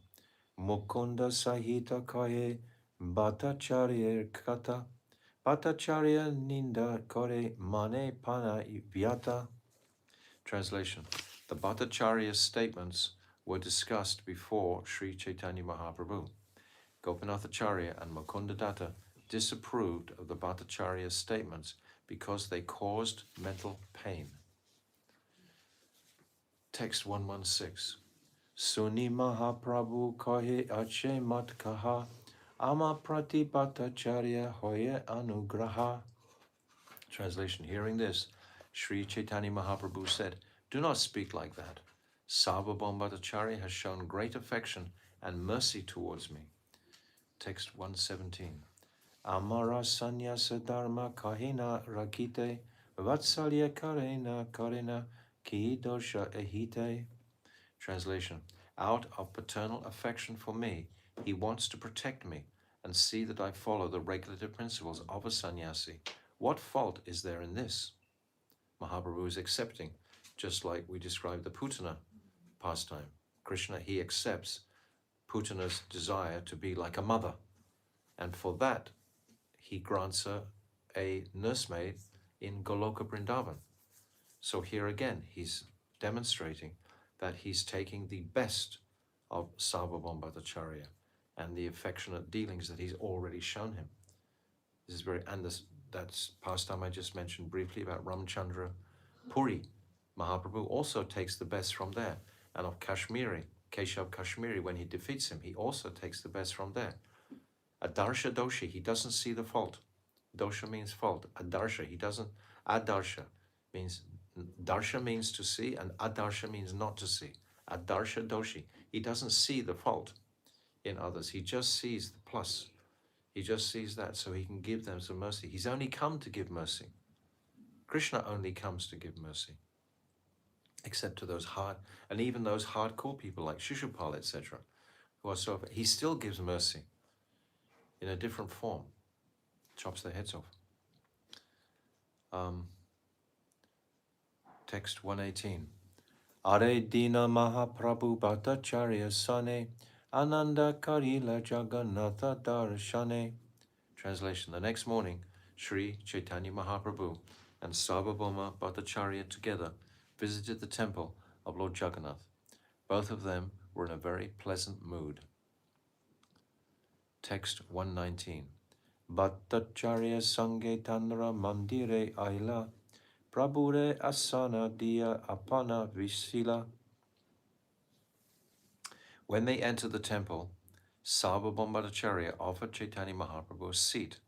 Mukunda Sahita Kaye Bhattacharya Kata Bhattacharya Ninda Kore Mane Pana Vyata. Translation. The Bhattacharya's statements were discussed before Sri Chaitanya Mahaprabhu. Gopinathacharya and Mukundadatta disapproved of the Bhattacharya's statements because they caused mental pain. Text 116. Suni Mahaprabhu kahe ache mat kaha ama prati Bhattacharya hoye anugraha. Translation. Hearing this, Sri Chaitanya Mahaprabhu said, "Do not speak like that. Sarvabhauma Bhattacharya has shown great affection and mercy towards me." Text 117. Amara sanyasa dharma kahina rakite vatsalya karena ki dosha ehite. Translation. Out of paternal affection for me, he wants to protect me and see that I follow the regulative principles of a sannyasi. What fault is there in this? Mahaprabhu is accepting, just like we described the Putana pastime. Krishna, he accepts Putana's desire to be like a mother. And for that, he grants her a nursemaid in Goloka Vrindavan. So here again, he's demonstrating that he's taking the best of Sarvabhauma Bhattacharya and the affectionate dealings that he's already shown him. This is very, and that's pastime I just mentioned briefly about Ramchandra Puri. Mahaprabhu also takes the best from there. And of Kashmiri, Keshav Kashmiri, when he defeats him, he also takes the best from there. Adarsha doshi, he doesn't see the fault. Dosha means fault. Adarsha, he doesn't. Adarsha means, darsha means to see, and adarsha means not to see. Adarsha doshi, he doesn't see the fault in others. He just sees the plus. He just sees that so he can give them some mercy. He's only come to give mercy. Krishna only comes to give mercy. Except to those hard, and even those hardcore people like Shishupal, etc., who are so, he still gives mercy in a different form, chops their heads off. Text 118. Are Dina Mahaprabhu Bhattacharya Sane Ananda Karila Jagannatha Darshane. Translation. The next morning, Sri Chaitanya Mahaprabhu and Sarvabhauma Bhattacharya together visited the temple of Lord Jagannath. Both of them were in a very pleasant mood. Text 119. Bhattacharya Sange Tanra Mandire Aila Prabhure Asana Diya Apana Visila. When they entered the temple, Sarvabhauma Bhattacharya offered Chaitanya Mahaprabhu a seat,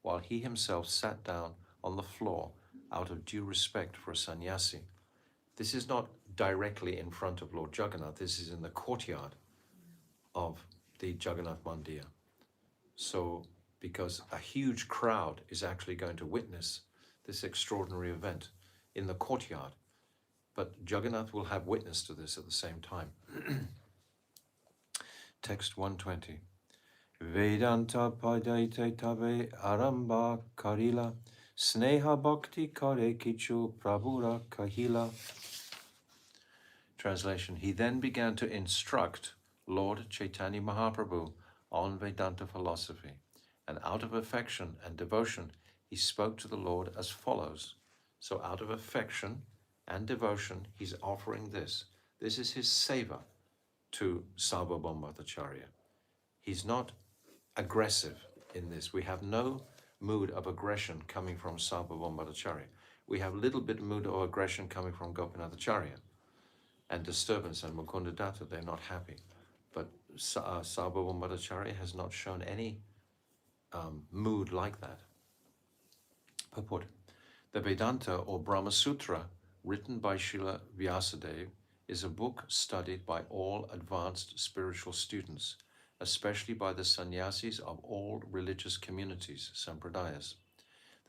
while he himself sat down on the floor out of due respect for a sannyasi. This is not directly in front of Lord Jagannath, this is in the courtyard of the Jagannath Mandir. So, because a huge crowd is actually going to witness this extraordinary event in the courtyard, but Jagannath will have witness to this at the same time. Text 120. Vedanta padaite tabe aramba karila sneha bhakti kare kichu prabhura kahila. Translation. He then began to instruct Lord Chaitanya Mahaprabhu on Vedanta philosophy, and out of affection and devotion, he spoke to the Lord as follows. So out of affection and devotion, he's offering this. This is his seva to Sarvabhauma Bhattacharya. He's not aggressive in this. We have no mood of aggression coming from Sarvabhauma Bhattacharya. We have a little bit of mood of aggression coming from Gopinathacharya and disturbance and Mukundadatta. They're not happy. But Sarvabhauma Bhattacharya has not shown any mood like that. Purport. The Vedanta or Brahma Sutra, written by Srila Vyasadeva, is a book studied by all advanced spiritual students, especially by the sannyasis of all religious communities, sampradayas.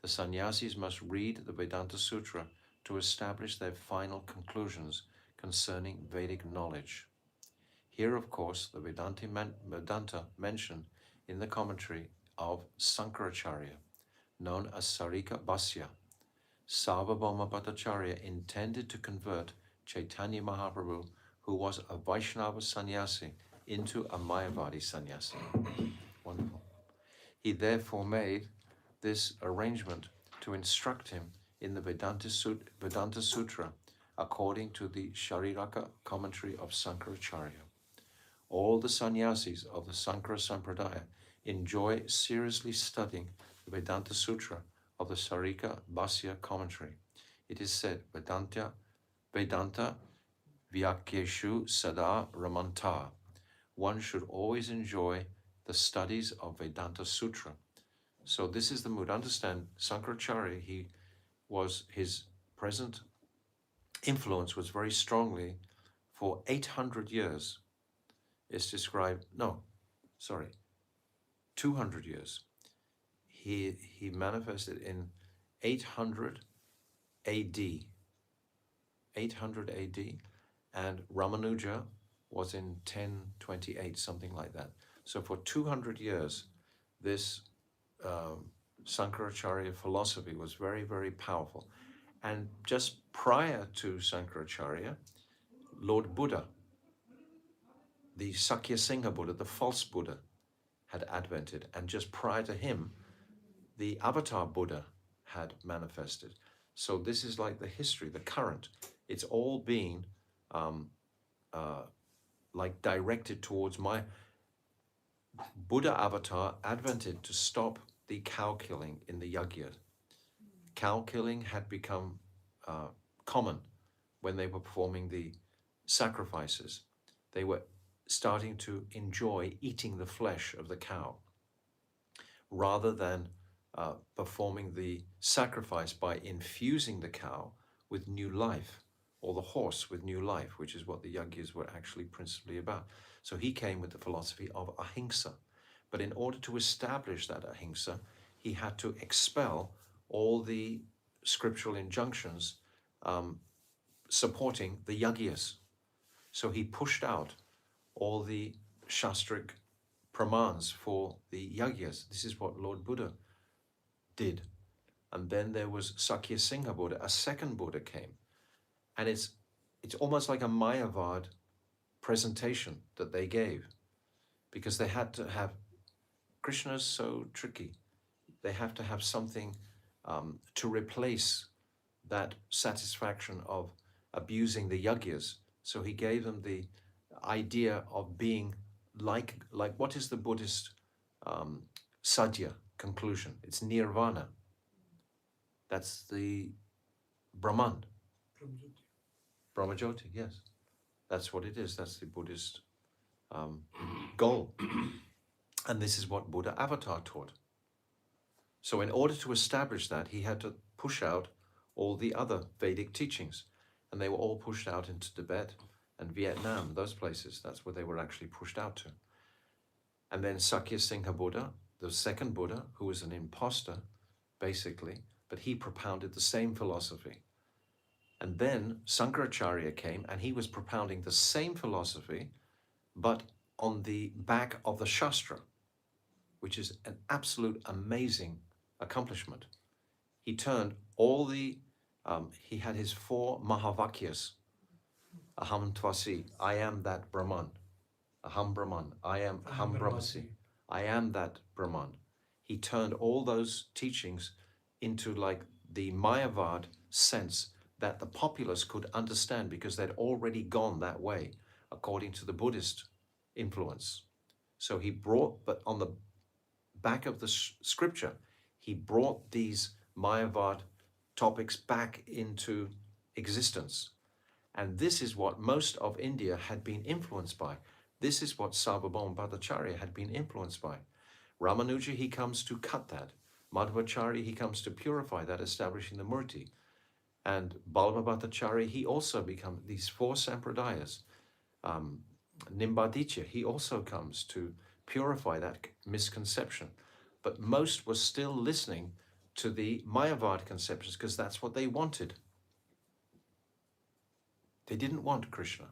The sannyasis must read the Vedanta Sutra to establish their final conclusions concerning Vedic knowledge. Here, of course, the Vedanta mentioned in the commentary of Sankaracharya, known as Sarika Bhasya. Sarvabhauma Bhattacharya intended to convert Chaitanya Mahaprabhu, who was a Vaishnava sannyasi, into a Mayavadi sannyasi. Wonderful. He therefore made this arrangement to instruct him in the Vedanta Sutra according to the Shariraka commentary of Sankaracharya. All the sannyasis of the Sankara Sampradaya enjoy seriously studying the Vedanta Sutra of the Sarika Bhasya commentary. It is said, Vedanta Vyakyeshu Sada Ramanta. One should always enjoy the studies of Vedanta Sutra. So this is the mood. Understand, Sankaracharya, his present influence was very strongly for 800 years. It's described, 200 years. He manifested in 800 AD. 800 AD, and Ramanuja was in 1028, something like that. So for 200 years, this Sankaracharya philosophy was very, very powerful. And just prior to Sankaracharya, Lord Buddha, the Sakyasingha Buddha, the false Buddha, had advented. And just prior to him, the Avatar Buddha had manifested. So this is like the history, the current. It's all being like directed towards my Buddha avatar advented to stop the cow killing in the yajna. Cow killing had become common when they were performing the sacrifices. They were starting to enjoy eating the flesh of the cow rather than performing the sacrifice by infusing the cow with new life, or the horse with new life, which is what the yajnas were actually principally about. So he came with the philosophy of ahimsa. But in order to establish that ahimsa, he had to expel all the scriptural injunctions supporting the yajnas. So he pushed out all the shastric pramans for the yajnas. This is what Lord Buddha did. And then there was Sakyasingha Buddha, a second Buddha came. And it's almost like a Mayavad presentation that they gave, because they had to have, Krishna's so tricky, they have to have something to replace that satisfaction of abusing the yajnas. So he gave them the idea of being like what is the Buddhist sadhya conclusion? It's nirvana. That's the Brahman. Brahmajyoti, yes. That's what it is. That's the Buddhist goal. And this is what Buddha Avatar taught. So in order to establish that, he had to push out all the other Vedic teachings. And they were all pushed out into Tibet and Vietnam, those places. That's where they were actually pushed out to. And then Sakyasingha Buddha, the second Buddha, who was an imposter, basically, but he propounded the same philosophy. And then Sankaracharya came and he was propounding the same philosophy, but on the back of the Shastra, which is an absolute amazing accomplishment. He turned all the, he had his 4 Mahavakyas, Aham Tvasi, I am that Brahman, Aham Brahman, I am Aham Brahmasi, I am that Brahman. He turned all those teachings into like the Mayavad sense that the populace could understand, because they'd already gone that way according to the Buddhist influence. So he brought, but on the back of the scripture, he brought these Mayavad topics back into existence. And this is what most of India had been influenced by. This is what Sarvabhauma Bhattacharya had been influenced by. Ramanuja, he comes to cut that. Madhvacharya, he comes to purify that, establishing the Murti. And Ballabha Bhattacharya, he also becomes these 4 sampradayas. Nimbaditya, he also comes to purify that misconception. But most were still listening to the Mayavad conceptions because that's what they wanted. They didn't want Krishna.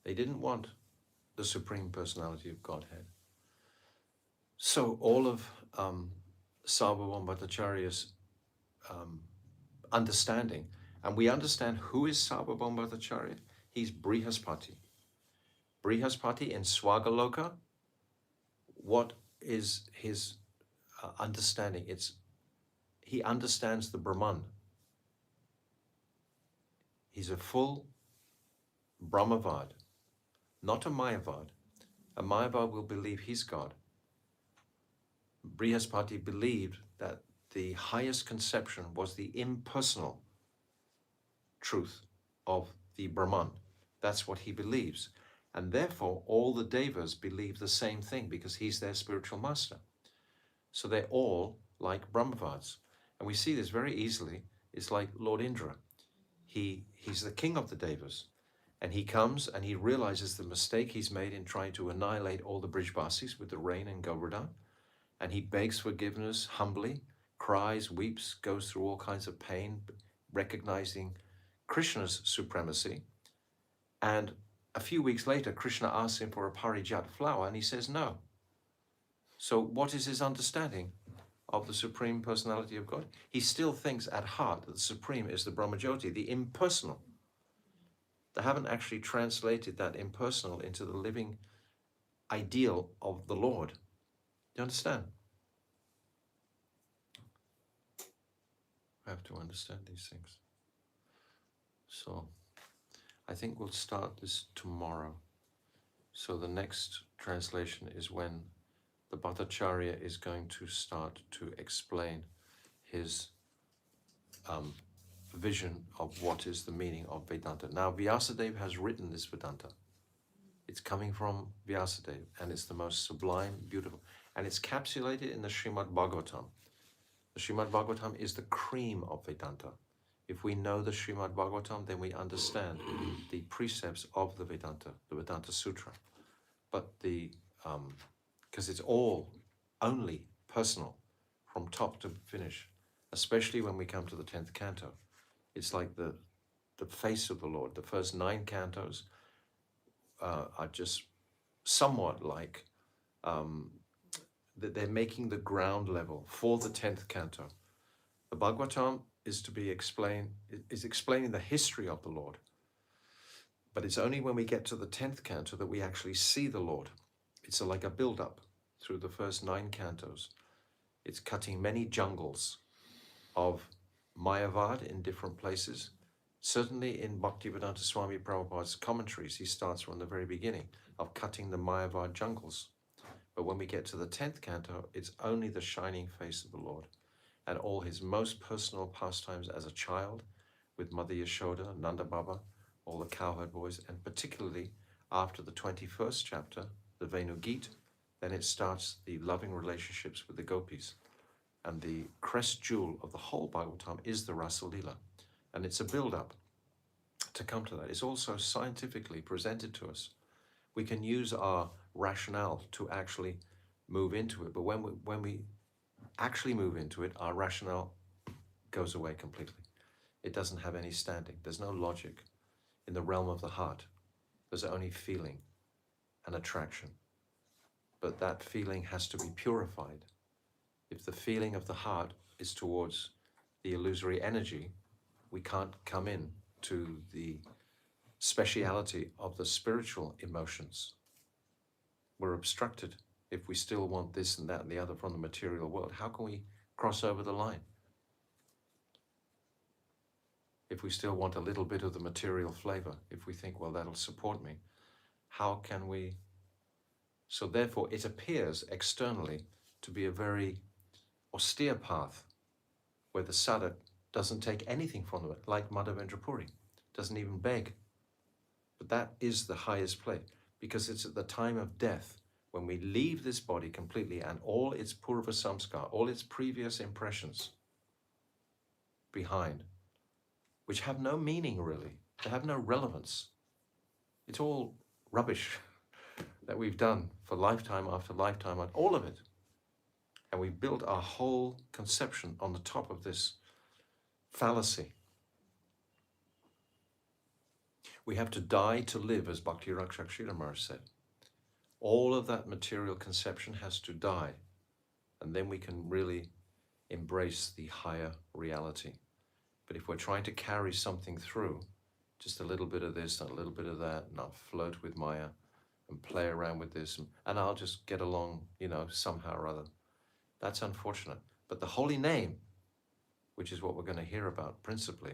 They didn't want the Supreme Personality of Godhead. So all of Sarvabhauma Bhattacharya's understanding, and we understand who is Sarvabhauma Bhattacharya. He's Brihaspati. Brihaspati in Swagaloka, what is his understanding? He understands the Brahman. He's a full Brahmavad, not a Mayavad. A Mayavad will believe he's God. Brihaspati believed that the highest conception was the impersonal truth of the Brahman. That's what he believes. And therefore, all the Devas believe the same thing because he's their spiritual master. So they're all like Brahmavads. And we see this very easily. It's like Lord Indra. He's the king of the Devas. And he comes and he realizes the mistake he's made in trying to annihilate all the Brijbasis with the rain and Govardhan. And he begs forgiveness humbly, cries, weeps, goes through all kinds of pain, recognizing Krishna's supremacy. And a few weeks later, Krishna asks him for a parijat flower and he says no. So what is his understanding of the Supreme Personality of God? He still thinks at heart that the Supreme is the Brahmajyoti, the impersonal. They haven't actually translated that impersonal into the living ideal of the Lord. Do you understand? I have to understand these things. So I think we'll start this tomorrow. So the next translation is when the Bhattacharya is going to start to explain his vision of what is the meaning of Vedanta. Now, Vyasadeva has written this Vedanta. It's coming from Vyasadeva, and it's the most sublime, beautiful, and it's capsulated in the Srimad Bhagavatam. The Srimad Bhagavatam is the cream of Vedanta. If we know the Srimad Bhagavatam, then we understand the precepts of the Vedanta Sutra. But because it's all only personal from top to finish, especially when we come to the 10th canto. It's like the face of the Lord. The first 9 cantos are just somewhat like that they're making the ground level for the 10th canto. The Bhagavatam is explaining the history of the Lord. But it's only when we get to the 10th canto that we actually see the Lord. It's like a build-up through the first 9 cantos. It's cutting many jungles of Mayavad in different places. Certainly in Bhaktivedanta Swami Prabhupada's commentaries, he starts from the very beginning of cutting the Mayavad jungles. But when we get to the 10th canto, it's only the shining face of the Lord and all his most personal pastimes as a child with Mother Yashoda, Nanda Baba, all the cowherd boys, and particularly after the 21st chapter, the Venu Gita, then it starts the loving relationships with the gopis. And the crest jewel of the whole Bhagavatam is the Rasa Lila. And it's a build-up to come to that. It's also scientifically presented to us. We can use our rationale to actually move into it. But when we actually move into it, our rationale goes away completely. It doesn't have any standing. There's no logic. In the realm of the heart, there's only feeling and attraction. But that feeling has to be purified. If the feeling of the heart is towards the illusory energy, we can't come in to the speciality of the spiritual emotions. We're obstructed if we still want this and that and the other from the material world. How can we cross over the line? If we still want a little bit of the material flavor, if we think, well, that'll support me, how can we? So therefore, it appears externally to be a very austere path where the sadhak doesn't take anything from it, like Madhavendra Puri, doesn't even beg. But that is the highest place, because it's at the time of death, when we leave this body completely and all its purva samskar, all its previous impressions behind, which have no meaning really, they have no relevance. It's all rubbish that we've done for lifetime after lifetime, all of it. And we built our whole conception on the top of this fallacy. We have to die to live, as Bhakti Rakshak Sridhar Maharaj said. All of that material conception has to die, and then we can really embrace the higher reality. But if we're trying to carry something through, just a little bit of this and a little bit of that, and I'll float with Maya and play around with this, and I'll just get along, somehow or other. That's unfortunate. But the holy name, which is what we're going to hear about principally,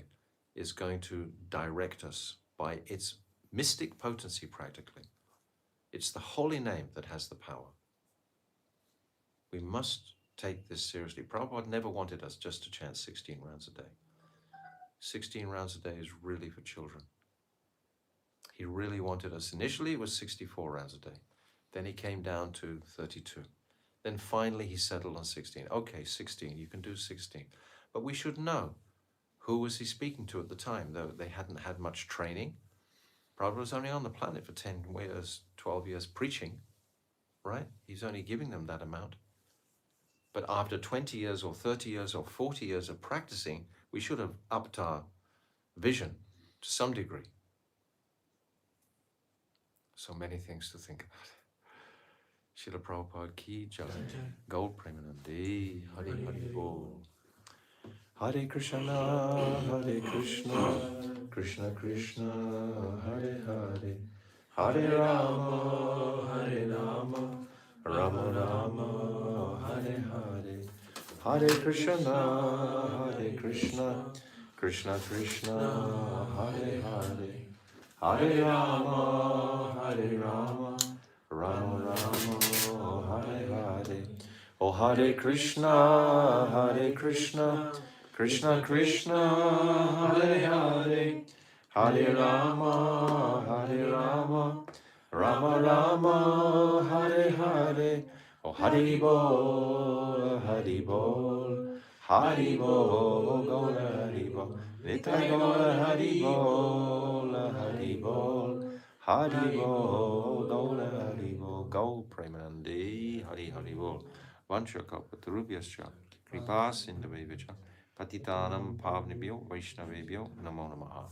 is going to direct us by its mystic potency practically. It's the holy name that has the power. We must take this seriously. Prabhupada never wanted us just to chant 16 rounds a day. 16 rounds a day is really for children. He really wanted us. Initially, it was 64 rounds a day. Then he came down to 32. Then finally, he settled on 16. Okay, 16, you can do 16. But we should know, who was he speaking to at the time, though they hadn't had much training. Prabhupada was only on the planet for 10 years, 12 years preaching, right? He's only giving them that amount. But after 20 years or 30 years or 40 years of practicing, we should have upped our vision to some degree. So many things to think about. Srila Prabhupada ki jai. Gold Premanandi. Hare Hare Bol. Hare Krishna, Krishna Krishna, Hare Hare. Hare Rama, Rama Rama, Hare Hare. Hare Krishna, Krishna Krishna, Hare Hare. Hare Rama, Rama Rama, Hare Hare. Oh Hare Krishna, Krishna Krishna, Hare Hare. Hare Rama, Rama Rama, Hare Hare. Oh Hari Bol, Hari Bol, Hari Bol, Gaura Hari Bol, Nitai Gaura Hari Bol, Hari Bol, Hari Bol, Gaura Hari Bol, Gaur Premanandi, Hari Hari Bol, Vanchakalpatarubhyascha, Kripa Sindhavevcha, Patitanam Pavnibhyo, Vaishnavebhyo, Namo Namaha.